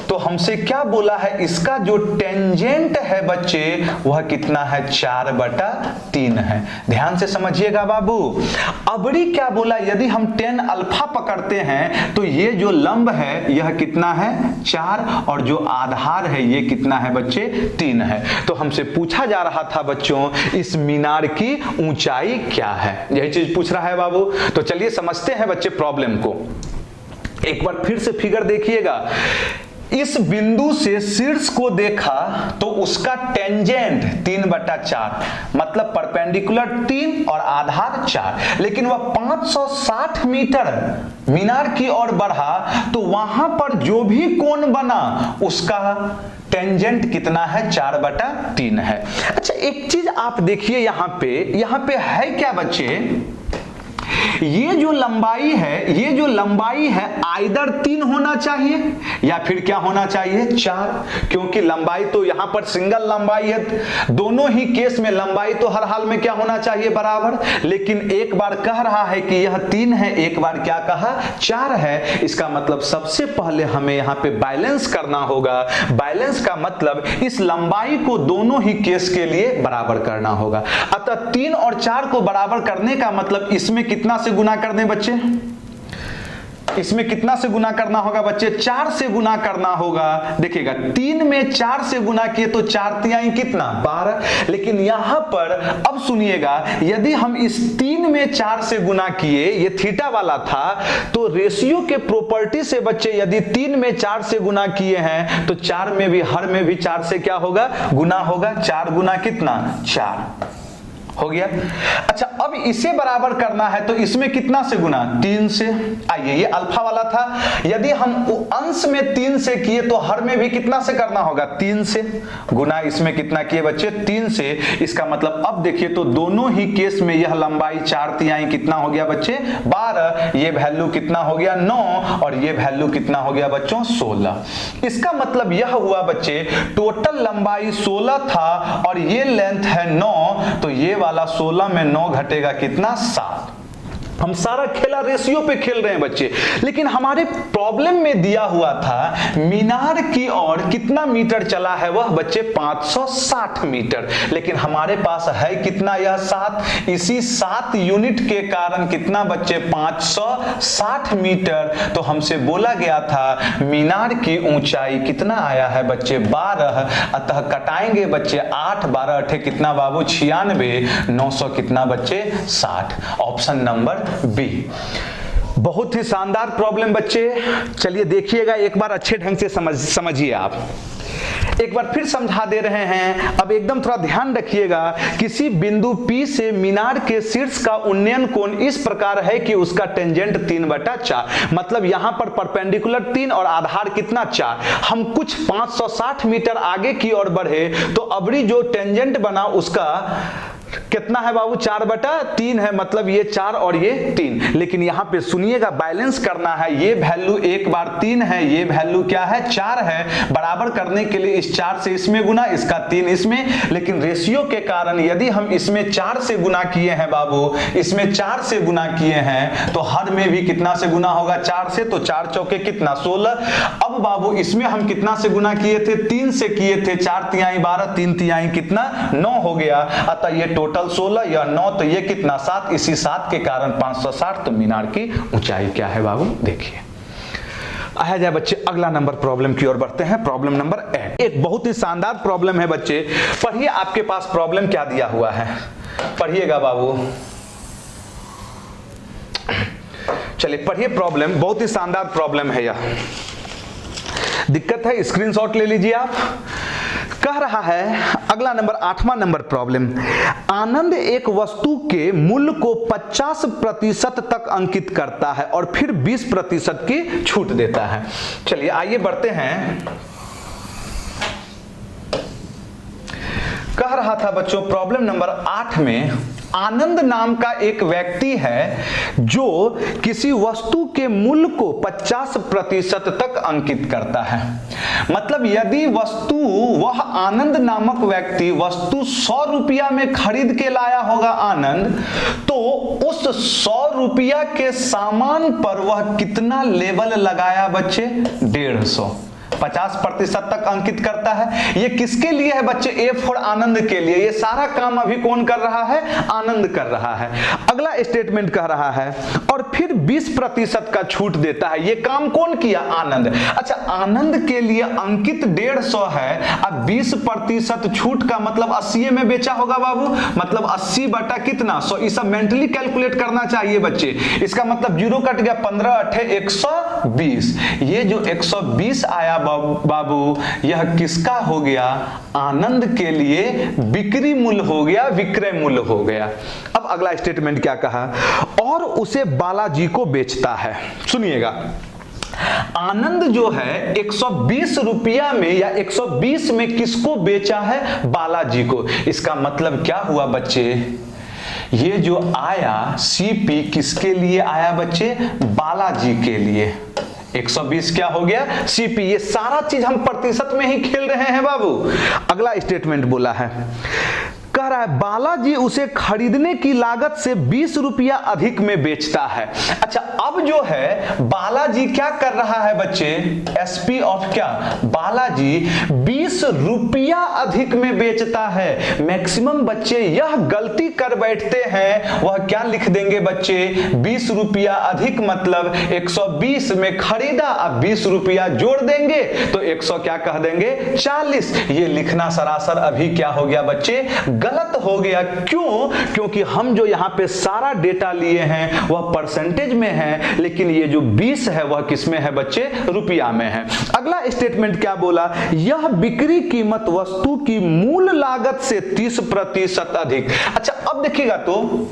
तो हमसे क्या बोला है, इसका जो टेंजेंट है बच्चे वह कितना है, 4/3 है। ध्यान से समझिएगा बाबू। अबरी क्या बोला, यदि हम tan अल्फा पकड़ते हैं तो ये जो लंब है यह कितना है, 4, और जो आधार है ये कितना है बच्चे, 3 है। तो हमसे पूछा जा रहा था बच्चों इस मीनार की ऊंचाई क्या है, यही चीज पूछ रहा है बाबू। तो चलिए समझते हैं बच्चे प्रॉब्लम को। एक बार फिर से फिगर देखिएगा, इस बिंदु से शीर्ष को देखा तो उसका टेंजेंट 3/4, मतलब परपेंडिकुलर 3 और आधार 4, लेकिन वह 560 मीटर मीनार की ओर बढ़ा तो वहां पर जो भी कोण बना उसका टेंजेंट कितना है, 4/3 है। अच्छा, एक चीज आप देखिए यहां पे है क्या बच्चे, ये जो लंबाई है आइदर 3 होना चाहिए या फिर क्या होना चाहिए, 4, क्योंकि लंबाई तो यहां पर सिंगल लंबाई है, दोनों ही केस में लंबाई तो हर हाल में क्या होना चाहिए, बराबर। लेकिन एक बार कह रहा है कि यह 3 है, एक बार क्या कहा, 4 है। इसका मतलब सबसे पहले हमें यहां पे बैलेंस करना होगा। बैलेंस का मतलब इस लंबाई को दोनों ही केस के लिए बराबर करना होगा। अतः 3 और 4 को बराबर करने का मतलब इसमें कितना से गुना कर दें बच्चे, इसमें कितना से गुना करना होगा बच्चे, 4 से गुना करना होगा। देखिएगा 3 में 4 से गुना किए तो 4 तिहाई कितना, 12। लेकिन यहां पर अब सुनिएगा, यदि हम इस 3 में 4 से गुना किए, ये थीटा वाला था, तो रेशियो के प्रॉपर्टी से बच्चे यदि 3 में 4 से गुना किए हैं तो 4 में भी, हर में भी 4 से क्या होगा, गुना होगा। 4 गुना कितना, 4 हो गया। अच्छा, अब इसे बराबर करना है तो इसमें कितना से गुना, 3 से। आइए, ये अल्फा वाला था, यदि हम अंश में 3 से किए तो हर में भी कितना से करना होगा, 3 से गुना। इसमें कितना किए बच्चे, 3 से। इसका मतलब अब देखिए तो दोनों ही केस में यह लंबाई 4 तिहाई कितना हो गया बच्चे, 12। ये वैल्यू कितना हो गया, 9, और ये वैल्यू कितना हो गया बच्चों, 16। इसका मतलब यह हुआ बच्चे टोटल लंबाई 16 था और ये लेंथ है 9, तो ये वाला 16 में 9 घटेगा कितना, 7। हम सारा खेला रेशियो पे खेल रहे हैं बच्चे। लेकिन हमारे प्रॉब्लम में दिया हुआ था मीनार की ओर कितना मीटर चला है वह बच्चे 560 मीटर, लेकिन हमारे पास है कितना, यह 7। इसी 7 यूनिट के कारण कितना बच्चे 560 मीटर। तो हमसे बोला गया था मीनार की ऊंचाई कितना आया है बच्चे 12। अतः कटाएंगे बच्चे 8 12 8 कितना बाबू 96, 900 कितना बच्चे 60। Option number B. बहुत ही शानदार प्रॉब्लम बच्चे। चलिए देखिएगा एक बार अच्छे ढंग से समझिए आप। एक बार फिर समझा दे रहे हैं। अब एकदम थोड़ा ध्यान रखिएगा। किसी बिंदु P से मीनार के शीर्ष का उन्नयन कोण इस प्रकार है कि उसका टेंजेंट 3/4, मतलब यहां पर परपेंडिकुलर 3 और आधार कितना 4। हम कुछ 560 मीटर आगे की ओर बढ़े तो अबरी जो टेंजेंट बना उसका कितना है बाबू 4/3 है, मतलब ये 4 और ये 3। लेकिन यहां पे सुनिएगा बैलेंस करना है। ये वैल्यू एक बार 3 है, ये वैल्यू क्या है 4 है। बराबर करने के लिए इस 4 से इसमें गुना, इसका 3 इसमें। लेकिन रेशियो के कारण यदि हम इसमें 4 से गुना किए हैं बाबू, इसमें 4 से गुना किए हैं तो हर में भी कितना से गुना होगा 4 से, तो 4 चौके कितना 16। अब बाबू इसमें हम कितना से गुना किए थे 3 से किए थे, 4 तिहाई 12, 3 तिहाई कितना 9 हो गया। अतः ये टोटल 16 या 9, तो ये कितना 7। इसी 7 के कारण 560। तो मीनार की ऊंचाई क्या है बाबू देखिए। आया जाए बच्चे अगला नंबर प्रॉब्लम की ओर बढ़ते हैं। प्रॉब्लम नंबर 8 एक बहुत ही शानदार प्रॉब्लम है बच्चे। पढ़िए आपके पास प्रॉब्लम क्या दिया हुआ है, पढ़िएगा बाबू। चलिए पढ़िए प्रॉब्लम, बहुत ही शानदार प्रॉब्लम है यह। दिक्कत है स्क्रीनशॉट ले लीजिए आप। कह रहा है अगला नंबर 8वां नंबर प्रॉब्लम। आनंद एक वस्तु के मूल्य को 50% तक अंकित करता है और फिर 20% की छूट देता है। चलिए आइए बढ़ते हैं। कह रहा था बच्चों प्रॉब्लम नंबर 8 में आनंद नाम का एक व्यक्ति है जो किसी वस्तु के मूल्य को 50% तक अंकित करता है। मतलब यदि वस्तु, वह आनंद नामक व्यक्ति वस्तु 100 रुपया में खरीद के लाया होगा आनंद, तो उस 100 रुपया के सामान पर वह कितना लेवल लगाया बच्चे 150, 50% तक अंकित करता है। ये किसके लिए है बच्चे, ए फॉर आनंद के लिए। ये सारा काम अभी कौन कर रहा है, आनंद कर रहा है। अगला स्टेटमेंट कह रहा है और फिर 20% का छूट देता है। ये काम कौन किया, आनंद। अच्छा आनंद के लिए अंकित 150 है, अब 20% छूट का मतलब 80 में बेचा होगा बाबू, मतलब 80 बटा कितना 100। ये सब मेंटली कैलकुलेट करना चाहिए बच्चे। इसका मतलब 0 कट गया, 15 8 120। ये जो 120 आया बाबू यह किसका हो गया, आनंद के लिए बिक्री मूल्य हो गया, विक्रय मूल्य हो गया। अब अगला स्टेटमेंट क्या कहा, और उसे बालाजी को बेचता है। सुनिएगा आनंद जो है 120 रुपया में या 120 में किसको बेचा है, बालाजी को। इसका मतलब क्या हुआ बच्चे, ये जो आया सीपी किसके लिए आया बच्चे, बालाजी के लिए। 120 क्या हो गया सीपी। ये सारा चीज हम प्रतिशत में ही खेल रहे हैं बाबू। अगला स्टेटमेंट बोला है, कह रहा है बालाजी उसे खरीदने की लागत से 20 रुपया अधिक में बेचता है। अच्छा अब जो है बालाजी क्या कर रहा है बच्चे, एसपी ऑफ क्या, बालाजी 20 रुपया अधिक में बेचता है। मैक्सिमम बच्चे यह गलती कर बैठते हैं, वह क्या लिख देंगे बच्चे 20 रुपया अधिक, मतलब 120 में खरीदा, अब 20 रुपया जोड़ देंगे तो 100 क्या कह देंगे 40। ये लिखना सरासर अभी क्या हो गया बच्चे, गलत हो गया। क्यों, क्योंकि हम जो यहां पे सारा डेटा लिए हैं वह परसेंटेज में है, लेकिन ये जो 20 है वह किस में है बच्चे, रुपया में है। अगला स्टेटमेंट क्या बोला, यह बिक्री कीमत वस्तु की मूल लागत से 30% अधिक। अच्छा अब देखिएगा तो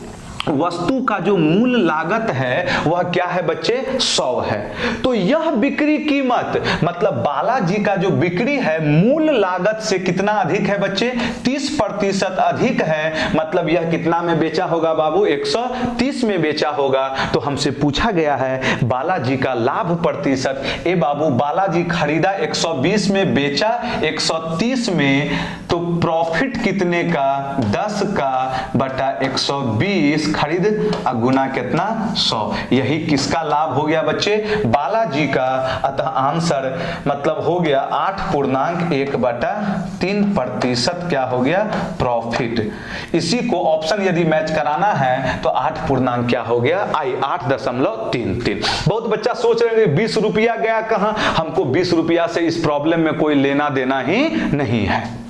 वस्तु का जो मूल लागत है वह क्या है बच्चे 100 है, तो यह बिक्री कीमत मतलब बालाजी का जो बिक्री है मूल लागत से कितना अधिक है बच्चे, 30% अधिक है। मतलब यह कितना में बेचा होगा बाबू, 130 में बेचा होगा। तो हमसे पूछा गया है बालाजी का लाभ प्रतिशत। ए बाबू बालाजी खरीदा 120 में, बेचा 130 में, तो प्रॉफिट कितने का 10 का बटा 120 खरीद और गुना कितना 100। यही किसका लाभ हो गया बच्चे, बालाजी का। अतः आंसर मतलब हो गया 8.1/3% क्या हो गया, प्रॉफिट। इसी को ऑप्शन यदि मैच कराना है तो 8 क्या हो गया, 8.33। बहुत बच्चा सोच रहे हैं 20 रुपया गया कहां, हमको 20 रुपया से इस प्रॉब्लम में कोई लेना देना ही नहीं है।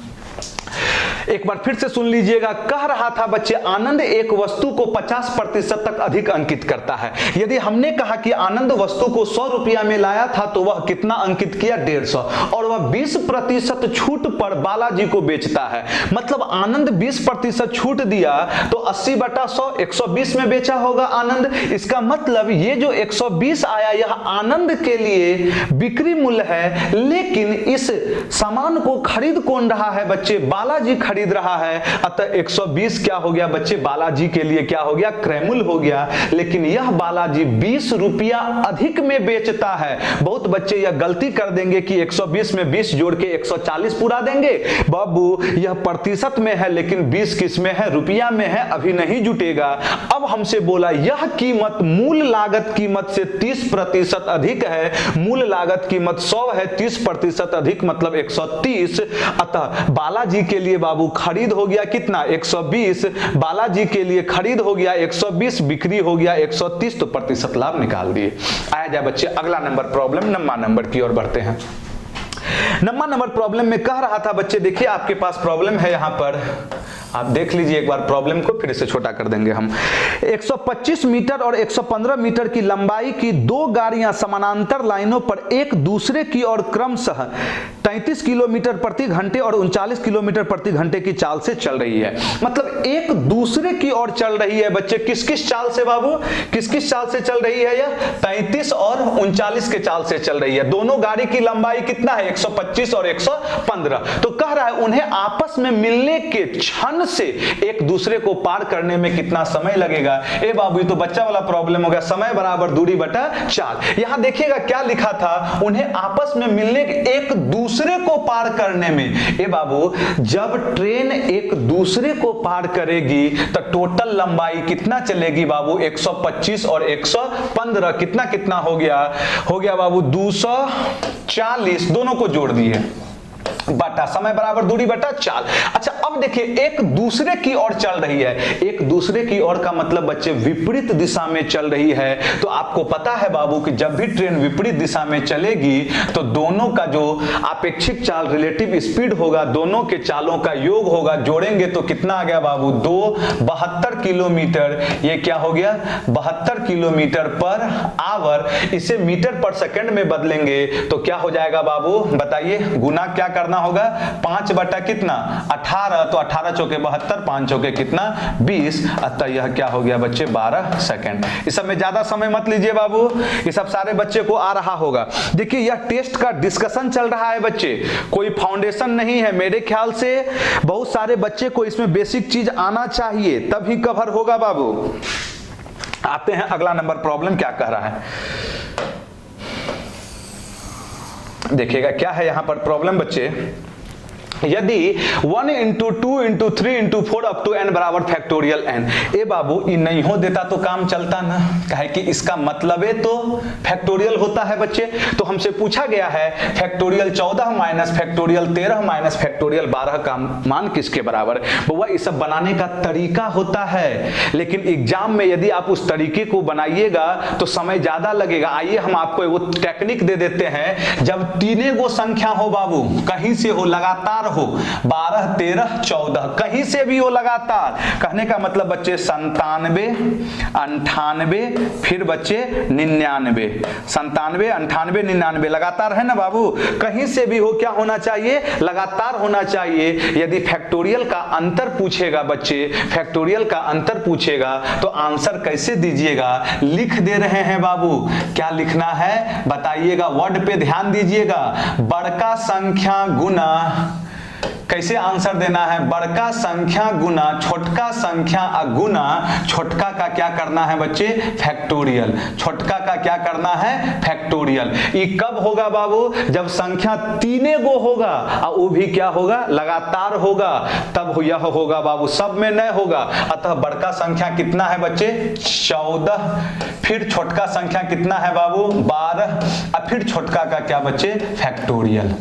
एक बार फिर से सुन लीजिएगा। कह रहा था बच्चे आनंद एक वस्तु को 50% तक अधिक अंकित करता है। यदि हमने कहा कि आनंद वस्तु को 100 रुपया में लाया था तो वह कितना अंकित किया, 150, और वह 20% छूट पर बालाजी को बेचता है। मतलब आनंद 20% छूट दिया तो 80/100 120 में बेचा होगा आनंद। इसका मतलब ये जो 120 आया यह आनंद के लिए बिक्री मूल्य है, लेकिन इस सामान को खरीद कौन रहा है बच्चे, बालाजी खरीद रहा है। अतः 120 क्या हो गया बच्चे, बालाजी के लिए क्या हो गया, क्रय मूल्य हो गया। लेकिन यह बालाजी 20 रुपया अधिक में बेचता है। बहुत बच्चे यह गलती कर देंगे कि 120 में 20 जोड़ के 140 पूरा देंगे। बाबू यह प्रतिशत में है, लेकिन 20 किस में है, रुपया में है, अभी नहीं जुटेगा। अब हमसे बोला यह कीमत मूल लागत कीमत से 30% अधिक है। मूल लागत कीमत 100 है, 30% अधिक मतलब 130। अतः बालाजी के लिए बाबू खरीद हो गया कितना, 120। बालाजी के लिए खरीद हो गया 120, बिक्री हो गया 130, तो प्रतिशत लाभ निकाल दिए। आया जाए बच्चे अगला नंबर प्रॉब्लम, नंबर नंबर की ओर बढ़ते हैं। नंबर प्रॉब्लम में कह रहा था बच्चे, देखिए आपके पास प्रॉब्लम है यहां पर, आप देख लीजिए एक बार प्रॉब्लम को, फिर से छोटा कर देंगे हम। 125 मीटर और 115 मीटर की लंबाई की दो गाड़ियां समानांतर लाइनों पर एक दूसरे की ओर क्रमशः 33 किलोमीटर प्रति घंटे और 39 किलोमीटर प्रति घंटे की चाल से चल रही है। मतलब एक दूसरे की ओर चल रही है बच्चे, किस किस चाल से बाबू, किस किस चाल से चल रही है, यह 33 और 39 के चाल से चल रही है। दोनों गाड़ी की लंबाई कितना है, 125 और 115। तो कह रहा है उन्हें आपस में मिलने के क्षण से एक दूसरे को पार करने में कितना समय लगेगा। ए बाबू ये तो बच्चा वाला प्रॉब्लम हो गया, समय बराबर दूरी बटा चाल। यहां देखिएगा क्या लिखा था, उन्हें आपस में मिलने एक दूसरे को पार करने में। ए बाबू जब ट्रेन एक दूसरे को पार करेगी तो टोटल लंबाई कितना चलेगी बाबू, 125 और 115 कितना कितना हो गया बाबू 240, दोनों को जोड़ दिए, बटा समय बराबर दूरी बटा चाल। अच्छा अब देखिए एक दूसरे की ओर चल रही है, एक दूसरे की ओर का मतलब बच्चे विपरीत दिशा में चल रही है। तो आपको पता है बाबू कि जब भी ट्रेन विपरीत दिशा में चलेगी तो दोनों का जो अपेक्षित चाल रिलेटिव स्पीड होगा, दोनों के चालों का योग होगा, जोड़ेंगे तो कितना आ गया बाबू 72 किलोमीटर। ये क्या हो गया 72 किलोमीटर पर आवर। इसे मीटर पर सेकंड में बदलेंगे तो क्या हो जाएगा बाबू बताइए, गुना क्या करना होगा, 5 बटा कितना 18, तो 18 चौके 72, 5 चौके कितना 20। अतः यह क्या हो गया बच्चे 12 सेकंड। इस सब में ज्यादा समय मत लीजिए बाबू, ये सब सारे बच्चे को आ रहा होगा। देखिए यह टेस्ट का डिस्कशन चल रहा है बच्चे, कोई फाउंडेशन नहीं है। मेरे ख्याल से बहुत सारे बच्चे को इसमें बेसिक चीज आना चाहिए तभी कवर होगा बाबू। आते हैं अगला नंबर प्रॉब्लम क्या कह रहा है, देखिएगा क्या है यहां पर प्रॉब्लम बच्चे। यदि 1 × 2 × 3 × 4 अप टू n बराबर फैक्टोरियल n। ए बाबू ये नहीं हो देता तो काम चलता ना, कहे कि इसका मतलब तो फैक्टोरियल होता है बच्चे। तो हमसे पूछा गया है factorial 14 minus factorial 13 minus factorial 12 का मान किसके बराबर। वो ये सब बनाने का तरीका होता है, लेकिन एग्जाम में यदि आप उस तरीके को बनाइएगा तो समय ज्यादा लगेगा। आइए हम आपको वो टेक्निक दे देते हैं। जब तीने गो संख्या हो बाबू, कहीं से हो लगातार हो, 12 13 14 कहीं से भी हो लगातार, कहने का मतलब बच्चे 97 98 फिर बच्चे 99, 97 98 99 लगातार है ना बाबू। कहीं से भी हो क्या होना चाहिए, लगातार होना चाहिए। यदि फैक्टोरियल का अंतर पूछेगा बच्चे, फैक्टोरियल का अंतर पूछेगा तो आंसर कैसे दीजिएगा, लिख दे रहे हैं बाबू। क्या लिखना है बताइएगा, वर्ड पे ध्यान दीजिएगा। बड़का संख्या गुना कैसे आंसर देना है, बड़का संख्या गुना छोटका संख्या गुना छोटका का क्या करना है बच्चे, फैक्टोरियल। छोटका का क्या करना है, फैक्टोरियल। ये कब होगा बाबू, जब संख्या तीने गो होगा और वो भी क्या होगा, लगातार होगा, तब यह होगा बाबू, सब में नहीं होगा। अतः बड़का संख्या कितना है बच्चे, 14, फिर छोटका संख्या कितना है बाबू, 12, और फिर छोटका का क्या बच्चे, फैक्टोरियल।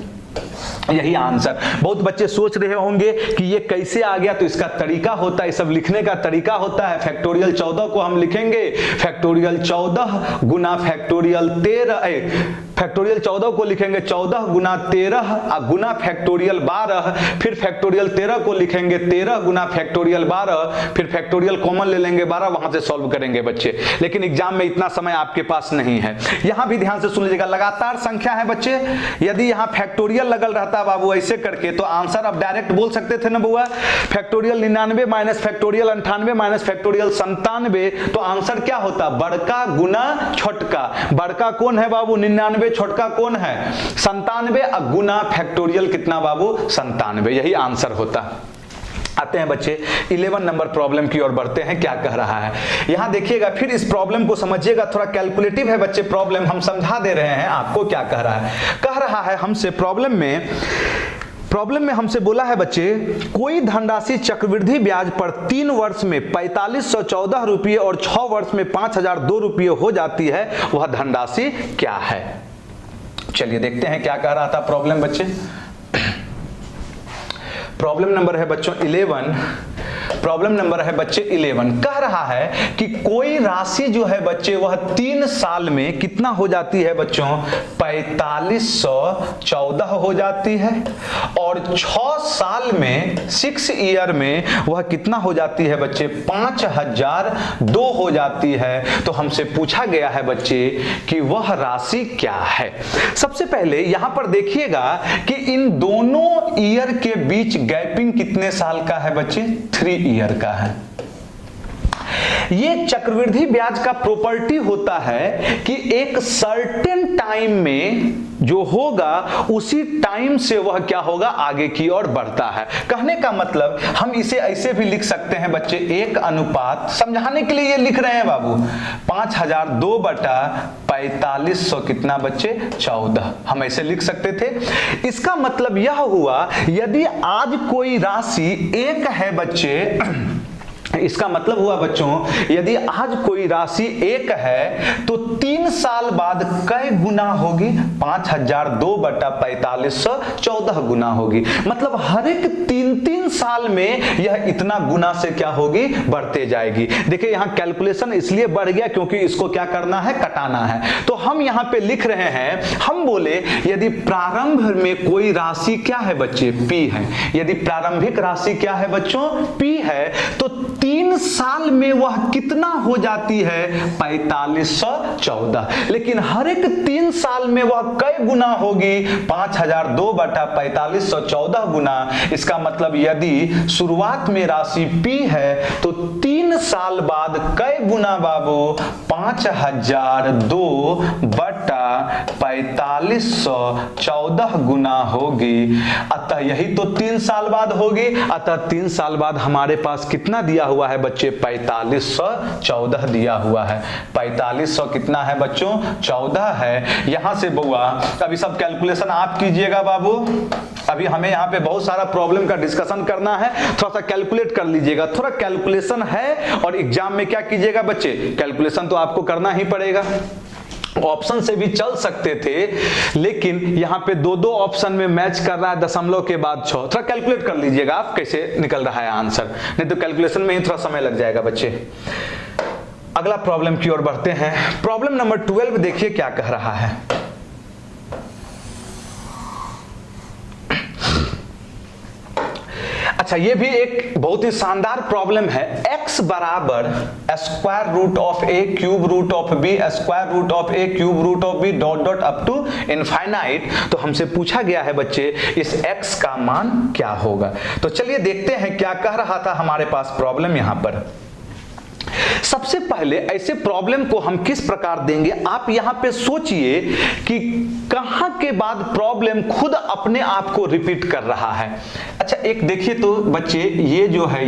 यही आंसर। बहुत बच्चे सोच रहे होंगे कि ये कैसे आ गया, तो इसका तरीका होता है, सब लिखने का तरीका होता है। फैक्टोरियल 14 को हम लिखेंगे फैक्टोरियल 14 गुना फैक्टोरियल 13, फैक्टोरियल 14 को लिखेंगे 14 गुना 13 गुना फैक्टोरियल 12, फिर फैक्टोरियल 13 को लिखेंगे 13 गुना फैक्टोरियल 12, फिर फैक्टोरियल कॉमन ले लेंगे 12, वहां से सॉल्व करेंगे बच्चे। लेकिन एग्जाम में इतना समय आपके पास नहीं है। यहां भी ध्यान से सुन लीजिएगा, लगातार संख्या है बच्चे, यदि यहां फैक्टोरियल लगल रहता बाबू ऐसे करके, तो आंसर अब डायरेक्ट बोल सकते थे ना बुआ, factorial 99 minus factorial 98 minus factorial 97, तो आंसर क्या होता, बड़का गुना छोटका। बड़का कौन है बाबू, 99, छोटका कौन है, 97, गुना फैक्टोरियल कितना बाबू, 97। यही आंसर होता। आते हैं बच्चे 11 नंबर प्रॉब्लम की ओर बढ़ते हैं, क्या कह रहा है यहां देखिएगा, फिर इस प्रॉब्लम को समझिएगा, थोड़ा कैलकुलेटिव है बच्चे प्रॉब्लम, हम समझा दे रहे हैं आपको। क्या कह रहा है हमसे प्रॉब्लम में हमसे बोला है बच्चे, कोई धनराशि चक्रवृद्धि ब्याज पर 3 वर्ष में 4514 रुपये और 6 वर्ष में 5002 रुपये हो जाती है, वह धनराशि क्या है। चलिए देखते हैं क्या कह रहा था प्रॉब्लम बच्चे। प्रॉब्लम नंबर है बच्चों 11, प्रॉब्लम नंबर है बच्चे 11। कह रहा है कि कोई राशि जो है बच्चे वह 3 साल में कितना हो जाती है बच्चों, 4514 हो जाती है, और 6 साल में 6 ईयर में वह कितना हो जाती है बच्चे, 5002 हो जाती है। तो हमसे पूछा गया है बच्चे कि वह राशि क्या है। सबसे पहले यहां पर देखिएगा कि इन दोनों ईयर के बीच गैपिंग कितने साल का है बच्चे, 3 ईयर का है। ये चक्रवृद्धि ब्याज का प्रॉपर्टी होता है कि एक सर्टेन टाइम में जो होगा उसी टाइम से वह क्या होगा, आगे की ओर बढ़ता है। कहने का मतलब हम इसे ऐसे भी लिख सकते हैं बच्चे, एक अनुपात, समझाने के लिए ये लिख रहे हैं बाबू, 5002 बटा 4500 कितना बच्चे, 14, हम ऐसे लिख सकते थे। इसका मतलब यह हुआ यदि आज कोई राशि एक है बच्चे, इसका मतलब हुआ बच्चों यदि आज कोई राशि 1 है तो 3 साल बाद कई गुना होगी, 5002 बटा 4500 14 गुना होगी। मतलब हर एक 3 साल में यह इतना गुना से क्या होगी, बढ़ते जाएगी। देखिए यहां कैलकुलेशन इसलिए बढ़ गया क्योंकि इसको क्या करना है, कटाना है। तो हम यहां पे लिख रहे हैं, हम बोले यदि प्रारंभ में कोई राशि क्या है बच्चे, P है। यदि प्रारंभिक राशि क्या है बच्चों, P है, तो 3 साल में वह कितना हो जाती है, 4514। लेकिन हर एक 3 साल में वह कई गुना होगी, 5002 बटा 4514 गुना। इसका मतलब यदि शुरुआत में राशि P है तो 3 साल बाद कई गुना बाबू, 5002 बटा 4514 गुना होगी। अतः यही तो 3 साल बाद होगी। अतः 3 साल बाद हमारे पास कितना दिया हुआ है बच्चे, 4514 दिया हुआ है। 4500 कितना है बच्चों, 14 है। यहां से बुआ अभी सब कैलकुलेशन आप कीजिएगा बाबू, अभी हमें यहाँ पे बहुत सारा प्रॉब्लम का डिस्कशन करना है, थोड़ा सा कैलकुलेट कर लीजिएगा। थोड़ा कैलकुलेशन है और एग्जाम में क्या कीजिएगा बच्चे, कैलकुलेशन तो आपको करना ही पड़ेगा। ऑप्शन से भी चल सकते थे, लेकिन यहां पे 2 ऑप्शन में मैच कर रहा है, दशमलव के बाद 6। थोड़ा कैलकुलेट कर लीजिएगा आप कैसे निकल रहा है आंसर, नहीं तो कैलकुलेशन में ही थोड़ा समय लग जाएगा बच्चे। अगला प्रॉब्लम की ओर बढ़ते हैं। प्रॉब्लम नंबर 12 देखिए क्या कह रहा है। अच्छा, ये भी एक बहुत ही शानदार प्रॉब्लम है। x बराबर square root of a cube root of b square root of a cube root of b dot dot up to infinite. तो हमसे पूछा गया है बच्चे इस x का मान क्या होगा। तो चलिए देखते हैं क्या कह रहा था हमारे पास प्रॉब्लम यहां पर। सबसे पहले ऐसे प्रॉब्लम को हम किस प्रकार देंगे, आप यहां पे सोचिए कि कहां के बाद प्रॉब्लम खुद अपने आप को रिपीट कर रहा है। अच्छा एक देखिए तो बच्चे, ये जो है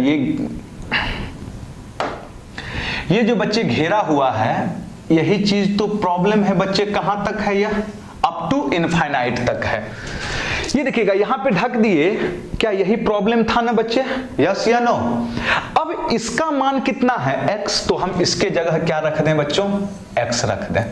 ये जो बच्चे घेरा हुआ है, यही चीज तो प्रॉब्लम है बच्चे। कहां तक है यह? अप टू इनफाइनाइट तक है। ये देखिएगा यहां पे ढक दिए, क्या यही प्रॉब्लम था ना बच्चे? यस या नो? अब इसका मान कितना है? x, तो हम इसके जगह क्या रख दें बच्चों? x रख दें।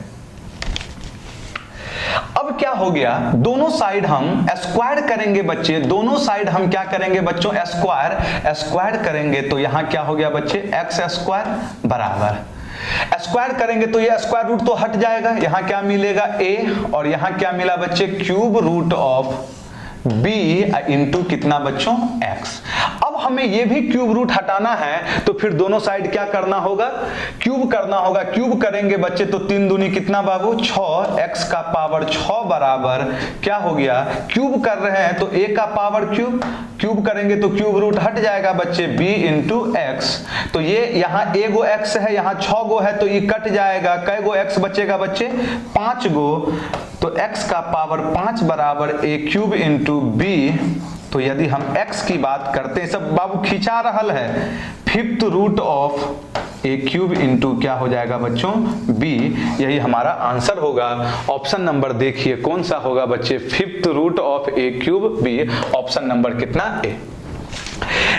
अब क्या हो गया, दोनों साइड हम स्क्वायर करेंगे बच्चे, दोनों साइड हम क्या करेंगे बच्चों? स्क्वायर करेंगे, तो यहां क्या हो गया बच्चे? x स्क्वायर बराबर, स्क्वायर करेंगे तो ये स्क्वायर रूट तो हट जाएगा, यहां क्या मिलेगा? a, और यहां क्या मिला बच्चे? Cube root of b into कितना बच्चों? x। अब हमें ये भी क्यूब रूट हटाना है, तो फिर दोनों साइड क्या करना होगा? क्यूब करना होगा। क्यूब करेंगे बच्चे तो 3 दूनी कितना बाबू? 6, x का पावर 6 बराबर क्या हो गया? क्यूब कर रहे हैं तो a का पावर क्यूब करेंगे तो क्यूब रूट हट जाएगा बच्चे, b इंटू x। तो ये यहाँ a गो x है, यहाँ 6 गो है, तो ये कट जाएगा। कै गो x बचेगा बच्चे? 5 गो। तो x का पावर 5 बराबर a क्यूब इंटू b। तो यदि हम x की बात करते हैं, सब बाबू खिंचा रहल है, 5th root of a cube into क्या हो जाएगा बच्चों? b। यही हमारा आंसर होगा। ऑप्शन नंबर देखिए कौन सा होगा बच्चे? 5th root of a cube b। Option number कितना? ए।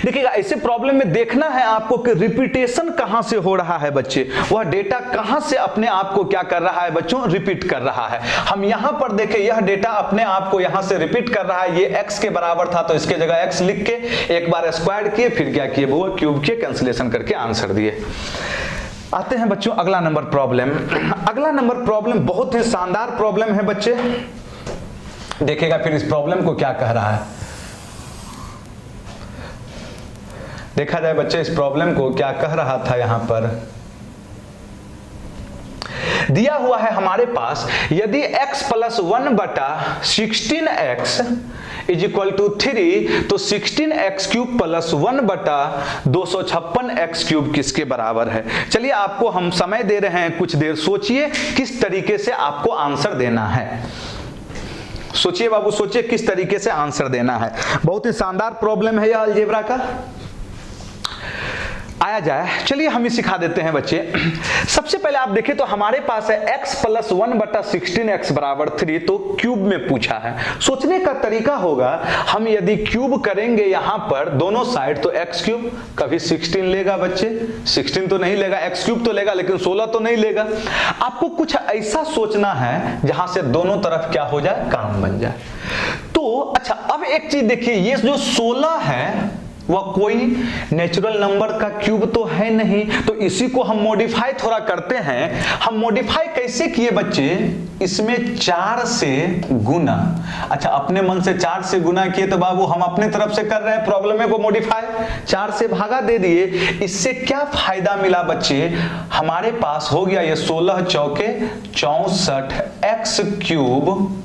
देखिएगा ऐसे प्रॉब्लम में देखना है आपको कि रिपीटेशन कहां से हो रहा है बच्चे, वह डेटा कहां से अपने आप को क्या कर रहा है बच्चों? रिपीट कर रहा है। हम यहां पर देखें, यह डेटा अपने आप को यहां से रिपीट कर रहा है। ये x के बराबर था तो इसके जगह x लिख के एक बार स्क्वायर किए, फिर क्या किए वो? क्यूब किए, कैंसिलेशन करके आंसर दिए। आते हैं बच्चों अगला नंबर प्रॉब्लम। अगला नंबर प्रॉब्लम बहुत ही शानदार प्रॉब्लम है बच्चे। देखिएगा फिर इस प्रॉब्लम को क्या कह रहा है, देखा जाए बच्चे इस प्रॉब्लम को क्या कह रहा था। यहां पर दिया हुआ है हमारे पास, यदि x प्लस 1 बटा 16x इज इक्वल टू 3, तो 16x क्यूब प्लस 1 बटा 256x क्यूब किसके बराबर है? चलिए आपको हम समय दे रहे हैं, कुछ देर सोचिए किस तरीके से आपको आंसर देना है। सोचिए बाबू, सोचिए किस तरीके से आंसर देना है। बहुत ही शानदार प्रॉब्लम है यह अलजेब्रा का। आया जाए, चलिए हम ही सिखा देते हैं बच्चे। सबसे पहले आप देखें तो हमारे पास है x प्लस 1 बटा 16x बराबर 3, तो क्यूब में पूछा है। सोचने का तरीका होगा, हम यदि क्यूब करेंगे यहां पर दोनों साइड, तो x क्यूब कभी 16 लेगा बच्चे? 16 तो नहीं लेगा, x क्यूब तो लेगा, लेकिन 16 तो नहीं लेगा। आपको कुछ ऐसा सोचना है जहां से दोनों तरफ क्या हो जाए? काम बन जाए। तो अच्छा अब एक चीज देखिए, ये जो 16 है वह कोई नेचुरल नंबर का क्यूब तो है नहीं, तो इसी को हम मॉडिफाई थोड़ा करते हैं। हम मॉडिफाई कैसे किए बच्चे? इसमें 4 से गुना। अच्छा अपने मन से 4 से गुना किए तो बाबू हम अपने तरफ से कर रहे हैं प्रॉब्लम को मॉडिफाई, 4 से भागा दे दिए। इससे क्या फायदा मिला बच्चे? हमारे पास हो गया ये 16 चौके 64 x क्यूब,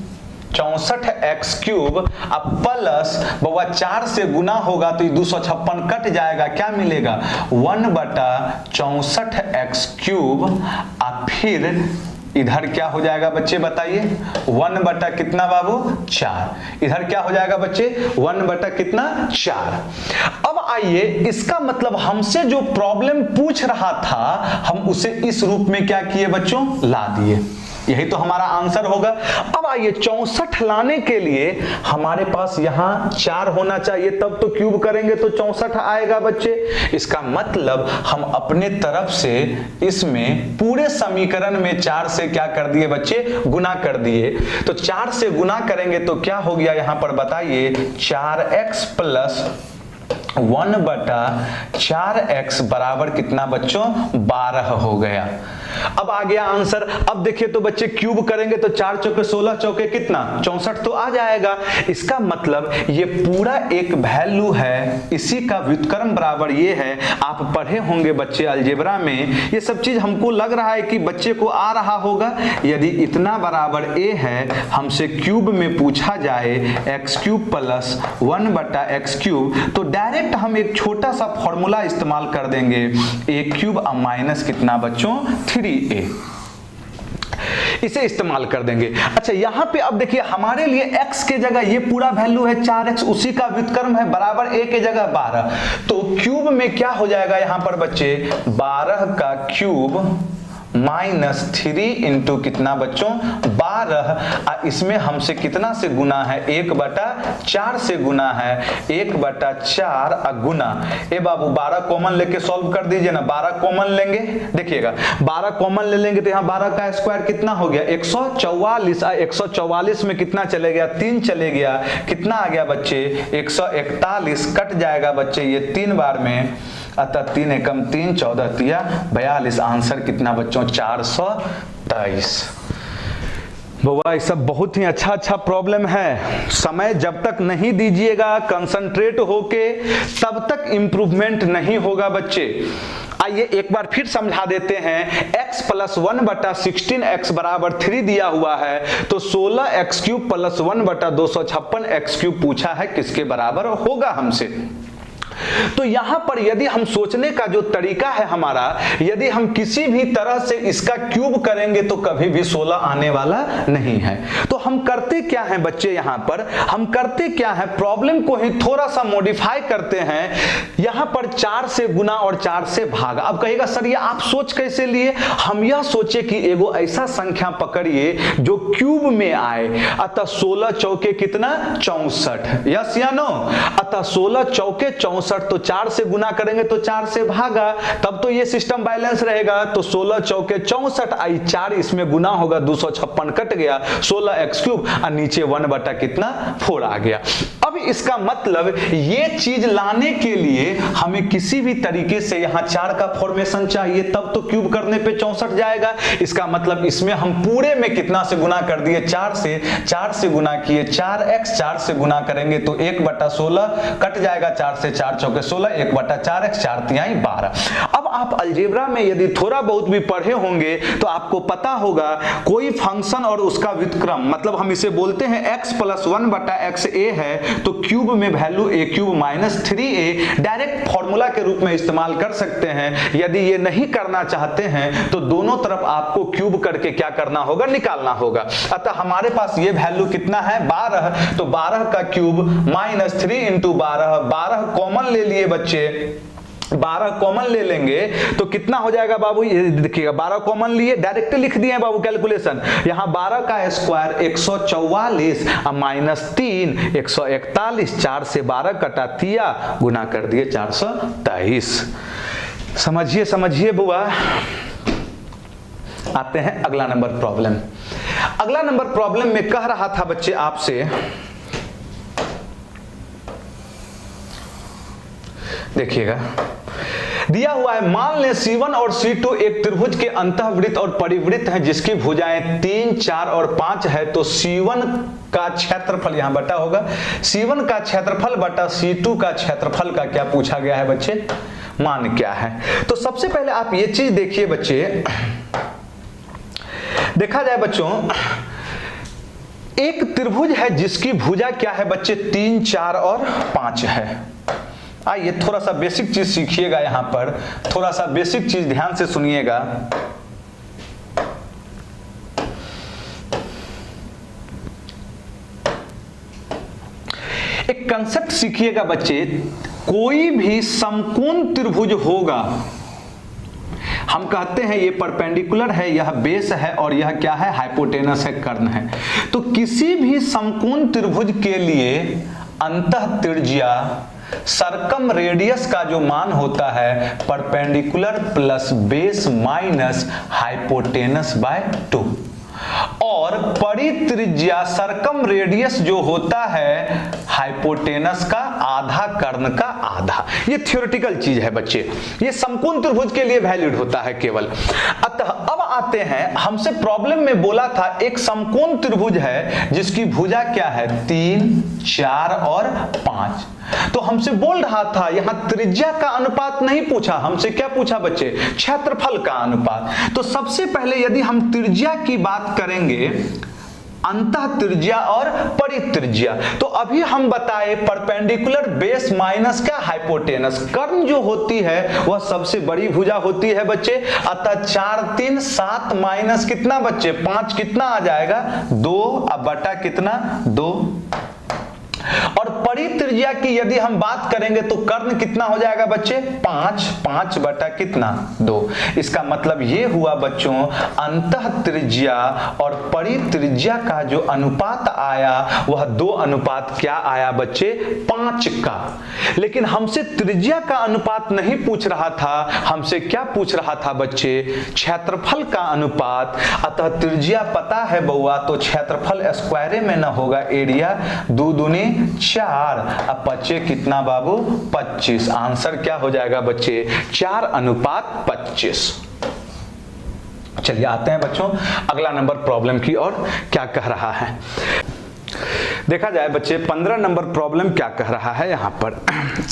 64x क्यूब। अब प्लस बउआ 4 से गुना होगा तो ये 256 कट जाएगा, क्या मिलेगा? 1 बटा 64x क्यूब। अब फिर इधर क्या हो जाएगा बच्चे बताइए? 1 बटा कितना बाबू? 4। इधर क्या हो जाएगा बच्चे? 1 बटा कितना? 4। अब आइए, इसका मतलब हमसे जो प्रॉब्लम पूछ रहा था हम उसे इस रूप में क्या किए बच्चों? ला दिए। यही तो हमारा आंसर होगा। अब आइए 64 लाने के लिए हमारे पास यहां 4 होना चाहिए, तब तो क्यूब करेंगे तो 64 आएगा बच्चे। इसका मतलब हम अपने तरफ से इसमें पूरे समीकरण में 4 से क्या कर दिए बच्चे? गुना कर दिए। तो 4 से गुना करेंगे तो क्या हो गया यहां पर बताइए? 4x प्लस 1 बटा 4x बराबर कितना बच्चों? 12 हो गया। अब आ गया आंसर। अब देखिए तो बच्चे क्यूब करेंगे तो 4 चौके 16 चौके कितना? 64 तो आ जाएगा। इसका मतलब ये पूरा एक वैल्यू है, इसी का व्युत्क्रम बराबर ये है। आप पढ़े होंगे बच्चे अलजेब्रा में, ये सब चीज हमको लग रहा है कि बच्चे को आ रहा होगा। यदि इतना बराबर a है, हमसे क्यूब में पूछा जाए x क्यूब प्लस 1 बटा x क्यूब, तो डायरेक्ट डायरेक्ट हम एक छोटा सा फॉर्मूला इस्तेमाल कर देंगे, a क्यूब माइनस कितना बच्चों 3a, इसे इस्तेमाल कर देंगे। अच्छा यहां पे अब देखिए हमारे लिए x के जगह ये पूरा वैल्यू है 4x, उसी का व्युत्क्रम है बराबर a के जगह 12, तो क्यूब में क्या हो जाएगा यहां पर बच्चे 12 का क्यूब माइनस 3 इंटू कितना बच्चों 12, इसमें हमसे कितना से गुना है 1/4 से गुना है 1/4 गुना, ए बाबू 12 कॉमन लेके सॉल्व कर दीजिए ना, 12 कॉमन लेंगे, देखिएगा 12 कॉमन ले लेंगे तो यहाँ 12 का स्क्वायर कितना हो गया 144, 144 में कितना चले गया 3 चले गया, कितना आ गया बच्चे 141, कट जाएगा बच्चे ये 3 बार में, अतः 3 एकम 3 14 तिया 42, आंसर कितना बच्चों 423। बउआ ये सब बहुत ही अच्छा प्रॉब्लम है, समय जब तक नहीं दीजिएगा कंसंट्रेट होके तब तक इंप्रूवमेंट नहीं होगा बच्चे। आइए एक बार फिर समझा देते हैं, x प्लस 1/16x बराबर 3 दिया हुआ है, तो 16x cube plus 1/256x cube पूछा है, किसके बराबर होगा हमसे। तो यहां पर यदि हम सोचने का जो तरीका है हमारा, यदि हम किसी भी तरह से इसका क्यूब करेंगे तो कभी भी 16 आने वाला नहीं है। तो हम करते क्या हैं बच्चे, यहां पर हम करते क्या है, प्रॉब्लम को ही थोड़ा सा मॉडिफाई करते हैं, यहां पर 4 से गुना और 4 से भाग। अब कहिएगा सर ये आप सोच कैसे लिए, हम यह सोचे कि एगो ऐसा संख्या पकड़िए जो क्यूब में आए, अतः 16 चौके कितना 64, यस या नो, अतः 16 चौके 64, तो 4 से गुना करेंगे तो 4 से भागा, तब तो ये सिस्टम बैलेंस रहेगा, तो 16 चौके 64 आई 4 इसमें गुना होगा 256 कट गया, 16x क्यूब और नीचे 1/4 आ गया। अब इसका मतलब ये चीज लाने के लिए हमें किसी भी तरीके से यहाँ 4 का फॉर्मेशन चाहिए, तब तो क्यूब करने पे 64 जाएगा। इसका मतलब इसमें हम पूरे में कितना से गुना कर दिए 4 से गुना किए 4x, 4 से गुना करेंगे तो 1/16 कट जाएगा, 4 से 4 चौके 16, 1/4x, 4 तिहाई 12। अब आप अलजेब्रा में यदि थोड़ा बहुत भी पढ़े होंगे तो आपको पता होगा कोई फंक्शन और उसका व्युत्क्रम, मतलब हम इसे बोलते हैं x प्लस 1/xa है, तो क्यूब में value a cube minus 3a direct formula के रूप में इस्तेमाल कर सकते हैं। यदि ये नहीं करना चाहते हैं तो दोनों तरफ आपको क्यूब करके क्या करना होगा, निकालना होगा। अतः हमारे पास ये वैल्यू कितना है 12, तो 12 का क्यूब माइनस 3 इंटू 12, 12 कॉमन ले लिए बच्चे, 12 कॉमन ले लेंगे तो कितना हो जाएगा बाबू, ये देखिएगा 12 कॉमन लिए डायरेक्ट लिख दिए हैं बाबू कैलकुलेशन, यहाँ 12 का स्क्वायर 144 माइनस 3 141, 4 से 12 कटा दिया, गुना कर दिए 423। समझिए बुआ। आते हैं अगला नंबर प्रॉब्लम। अगला नंबर प्रॉब्लम में कह रहा था बच्चे आपसे, देखिएगा दिया हुआ है, मान लें C1 और C2 एक त्रिभुज के अंतःवृत्त और परिवृत्त हैं जिसकी भुजाएं 3, 4 और 5 है, तो C1 का क्षेत्रफल यहां बटा होगा, C1 का क्षेत्रफल बटा C2 का क्षेत्रफल का क्या पूछा गया है बच्चे, मान क्या है। तो सबसे पहले आप ये चीज देखिए बच्चे, देखा जाए बच्चों एक त्रिभुज है जिसकी भुजा क्या है बच्चे 3, 4 और 5 है। आइए थोड़ा सा बेसिक चीज सीखिएगा, यहां पर थोड़ा सा बेसिक चीज ध्यान से सुनिएगा। एक कंसेप्ट सीखिएगा बच्चे, कोई भी समकोण त्रिभुज होगा, हम कहते हैं ये परपेंडिकुलर है, यह बेस है और यह क्या है हाइपोटेनस है, कर्ण है। तो किसी भी समकोण त्रिभुज के लिए अंतः त्रिज्या सरकम रेडियस का जो मान होता है perpendicular plus base minus hypotenuse by 2, और परित्रिज्या सरकम रेडियस जो होता है हाइपोटेनस का आधा, कर्ण का आधा। ये थ्योरेटिकल चीज है बच्चे, ये समकोण त्रिभुज के लिए वैलिड होता है केवल। अतः अब आते हैं, हमसे प्रॉब्लम में बोला था एक समकोण त्रिभुज है जिसकी भुजा क्या है 3, 4 और 5, तो हमसे बोल रहा था यहां त्रिज्या का अनुपात नहीं पूछा, हमसे क्या पूछा बच्चे, क्षेत्रफल का अनुपात। तो सबसे पहले यदि हम त्रिज्या की बात करेंगे अंतः त्रिज्या और परित्रिज्या। तो अभी हम बताए परपेंडिकुलर बेस माइनस क्या, हाइपोटेनस। कर्ण जो होती है वह सबसे बड़ी भुजा होती है बच्चे, अतः 4 3 7 माइनस कितना बच्चे 5 कितना आ जाएगा 2, अब बटा कितना 2। और परित्रिज्या की यदि हम बात करेंगे तो कर्ण कितना हो जाएगा बच्चे 5, 5 बटा कितना 2। इसका मतलब ये हुआ बच्चों अंतः त्रिज्या और परित्रिज्या का जो अनुपात आया वह 2 अनुपात क्या आया बच्चे 5 का। लेकिन हमसे त्रिज्या का अनुपात नहीं पूछ रहा था, हमसे क्या पूछ रहा था बच्चे क्षेत्रफल का अनुपात। अतः त्रिज्या पता है बउआ तो क्षेत्रफल स्क्वायरे में न होगा, एरिया 2 दूनी 4, अब बच्चे कितना बाबू 25। आंसर क्या हो जाएगा बच्चे 4 अनुपात 25। चलिए आते हैं बच्चों अगला नंबर प्रॉब्लम की और क्या कह रहा है देखा जाए बच्चे। 15 नंबर प्रॉब्लम क्या कह रहा है यहां पर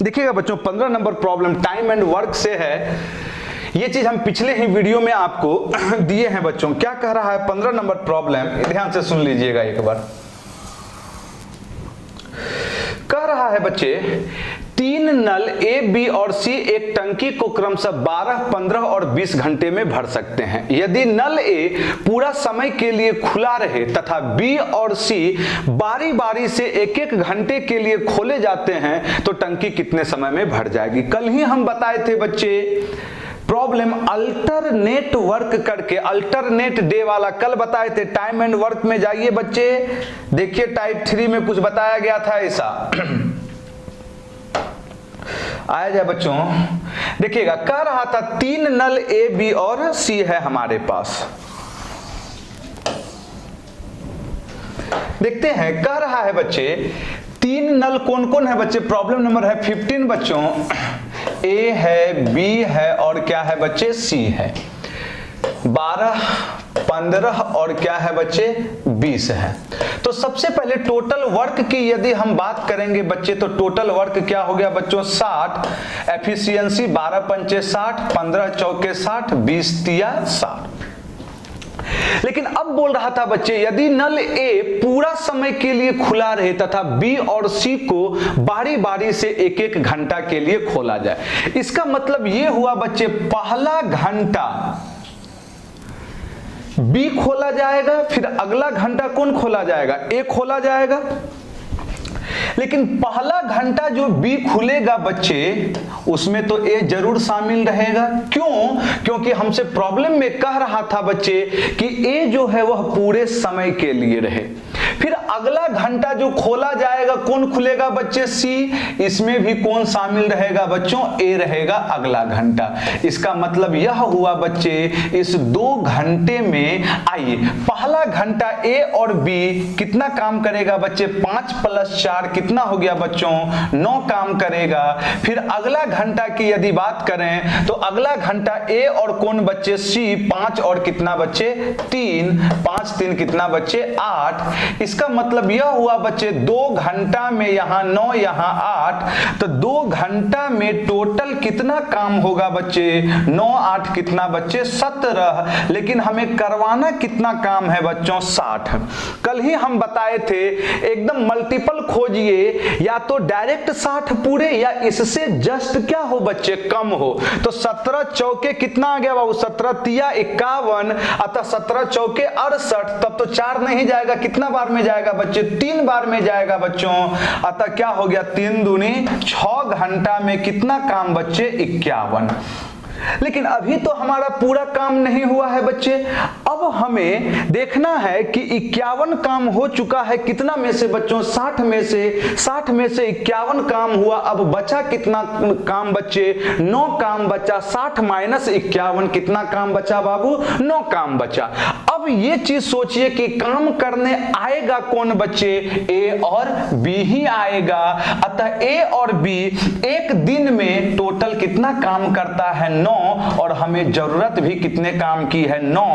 देखिएगा बच्चों। 15 number problem time and work से है। ये चीज हम पिछले ही वीडियो में आपको दिए हैं बच्चों। क्या कह रहा है 15 नंबर प्रॉब्लम, ध्यान से सुन लीजिएगा एक बार। कह रहा है बच्चे 3 नल ए, बी और सी एक टंकी को क्रमशः 12, 15 और 20 घंटे में भर सकते हैं। यदि नल ए पूरा समय के लिए खुला रहे तथा बी और सी बारी बारी से एक एक घंटे के लिए खोले जाते हैं तो टंकी कितने समय में भर जाएगी। कल ही हम बताए थे बच्चे प्रॉब्लम अल्टरनेट वर्क करके, अल्टरनेट डे वाला कल बताए थे। टाइम एंड वर्क में जाइए बच्चे, देखिए टाइप 3 में कुछ बताया गया था ऐसा आया जाए बच्चों। देखिएगा कह रहा था 3 नल ए, बी और सी है हमारे पास। देखते हैं कह रहा है बच्चे 3 नल कौन कौन है बच्चे। प्रॉब्लम नंबर है 15 बच्चों। ए है, बी है और क्या है बच्चे सी है। 12, 15 और क्या है बच्चे 20 है। तो सबसे पहले टोटल वर्क की यदि हम बात करेंगे बच्चे तो टोटल वर्क क्या हो गया बच्चों 60। एफिशिएंसी 12 पंचे 60, 15 चौके 60, 20 तिया 60। लेकिन अब बोल रहा था बच्चे यदि नल ए पूरा समय के लिए खुला रहे तथा बी और सी को बारी बारी से एक एक घंटा के लिए खोला जाए। इसका मतलब यह हुआ बच्चे पहला घंटा बी खोला जाएगा, फिर अगला घंटा कौन खोला जाएगा ए खोला जाएगा। लेकिन पहला घंटा जो बी खुलेगा बच्चे उसमें तो ए जरूर शामिल रहेगा। क्यों? क्योंकि हमसे प्रॉब्लम में कह रहा था बच्चे कि ए जो है वह पूरे समय के लिए रहे। फिर अगला घंटा जो खोला जाएगा कौन खुलेगा बच्चे सी, इसमें भी कौन शामिल रहेगा बच्चों ए रहेगा अगला घंटा। इसका मतलब यह हुआ बच्चे इस 2 घंटे में आइए पहला घंटा ए और बी कितना काम करेगा बच्चे 5 + 4 कितना हो गया बच्चों 9 काम करेगा। फिर अगला घंटा की यदि बात करें तो अगला घंटा ए और कौन बच्चे सी 5 और कितना बच्चे 3, 5 3 कितना बच्चे 8। इसका मतलब यह हुआ बच्चे 2 घंटा में यहां 9 यहां 8 तो 2 घंटा में टोटल कितना काम होगा बच्चे 9 8 कितना बच्चे 17। लेकिन हमें करवाना कितना काम है बच्चों 60। कल ही हम बताए थे एकदम मल्टीपल खोजिए या तो डायरेक्ट 60 पूरे या इससे जस्ट क्या हो बच्चे कम हो। तो 17 चौके कितना आ गया बाबू 17 तिया 51 अतः 17 चौके 68। तब तो 4 नहीं जाएगा कितना बार में जाएगा बच्चे 3 बार में जाएगा बच्चों। अतः क्या हो गया 3 दूनी 6 घंटा में कितना काम बच्चे 51। लेकिन अभी तो हमारा पूरा काम नहीं हुआ है बच्चे। अब हमें देखना है कि 51 काम हो चुका है कितना में से बच्चों 60 में से 51 काम हुआ। अब बचा कितना काम बच्चे 9 काम बचा। 60 - 51 कितना काम बचा बाबू 9 काम बचा। अब ये चीज सोचिए कि काम करने आएगा कौन बच्चे ए और बी ही आएगा। अतः ए और बी एक दिन में टोटल कितना काम करता है 9 और हमें जरूरत भी कितने काम की है 9।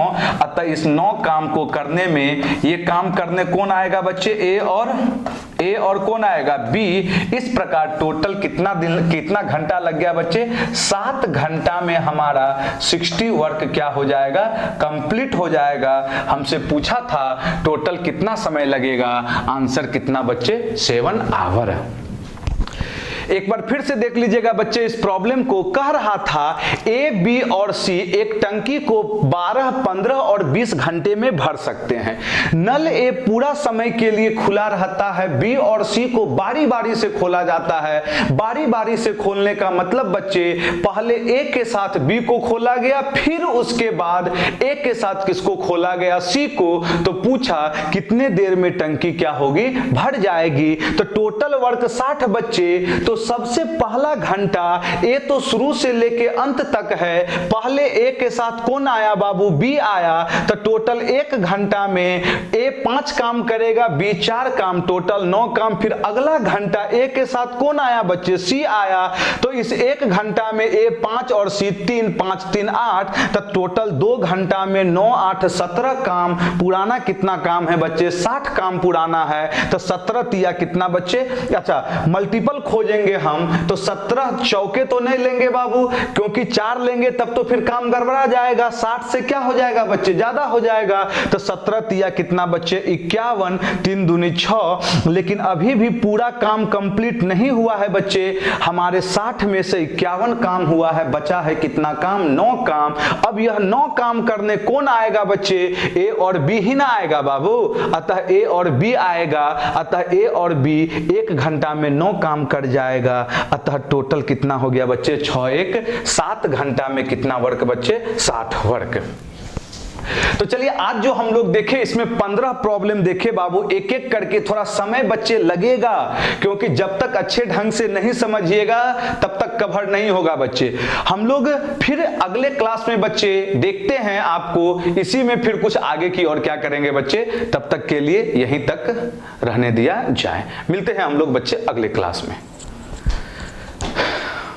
अतः इस 9 काम को करने में, ये काम करने कौन आएगा बच्चे, ए और कौन आएगा बी। इस प्रकार टोटल कितना घंटा लग गया बच्चे, 7 घंटा में हमारा 60 वर्क क्या हो जाएगा, कंप्लीट हो जाएगा। हमसे पूछा था टोटल कितना समय लगेगा, आंसर कितना बच्चे, 7 आवर। एक बार फिर से देख लीजिएगा बच्चे इस प्रॉब्लम को। कह रहा था ए, बी और सी एक टंकी को 12, 15 और 20 घंटे में भर सकते हैं। नल ए पूरा समय के लिए खुला रहता है, बी और सी को बारी बारी से खोला जाता है। बारी बारी से खोलने का मतलब बच्चे, पहले ए के साथ बी को खोला गया, फिर उसके बाद ए के साथ किसको खोला गया, सी को। तो पूछा कितने देर में टंकी क्या होगी, भर जाएगी। तो टोटल वर्क 60 बच्चे। तो सबसे पहला घंटा ए तो शुरू से लेके अंत तक है, पहले ए के साथ कौन आया बाबू, बी आया। तो टोटल 1 घंटा में ए 5 काम करेगा, बी 4 काम, टोटल 9 काम। फिर अगला घंटा ए के साथ कौन आया बच्चे, सी आया। तो इस 1 घंटा में ए 5 और सी 3, 5 3 8। तो टोटल 2 घंटा में 9 8 17 काम। पुराना कितना काम है बच्चे, 60 काम पुराना है। तो 17 तिया कितना बच्चे, अच्छा मल्टीपल खोजेंगे हम तो 17 चौके तो नहीं लेंगे बाबू, क्योंकि 4 लेंगे तब तो फिर काम गड़बड़ा जाएगा। 60 से क्या हो जाएगा बच्चे, ज्यादा हो जाएगा। तो 17 तिया कितना बच्चे, 51, 3 दूनी 6। लेकिन अभी भी पूरा काम कंप्लीट नहीं हुआ है बच्चे। हमारे 60 में से 51 काम हुआ है, बचा है कितना काम, 9 काम। अब यह 9 काम करने कौन आएगा बच्चे, ए और बी ही ना आएगा बाबू। अतः ए और बी आएगा। अतः ए और बी 1 घंटा में 9 काम कर जाएगा। अतः टोटल कितना हो गया बच्चे, 6 1 7 घंटा में कितना वर्क बच्चे, 60 वर्क। तो चलिए आज जो हम लोग देखे इसमें 15 प्रॉब्लम देखे बाबू, एक एक करके। थोड़ा समय बच्चे लगेगा, क्योंकि जब तक अच्छे ढंग से नहीं समझिएगा तब तक कवर नहीं होगा बच्चे। हम लोग फिर अगले क्लास में बच्चे देखते हैं आपको, इसी में फिर कुछ आगे की और क्या करेंगे बच्चे। तब तक के लिए यहीं तक रहने दिया जाए। मिलते हैं हम लोग बच्चे अगले क्लास में।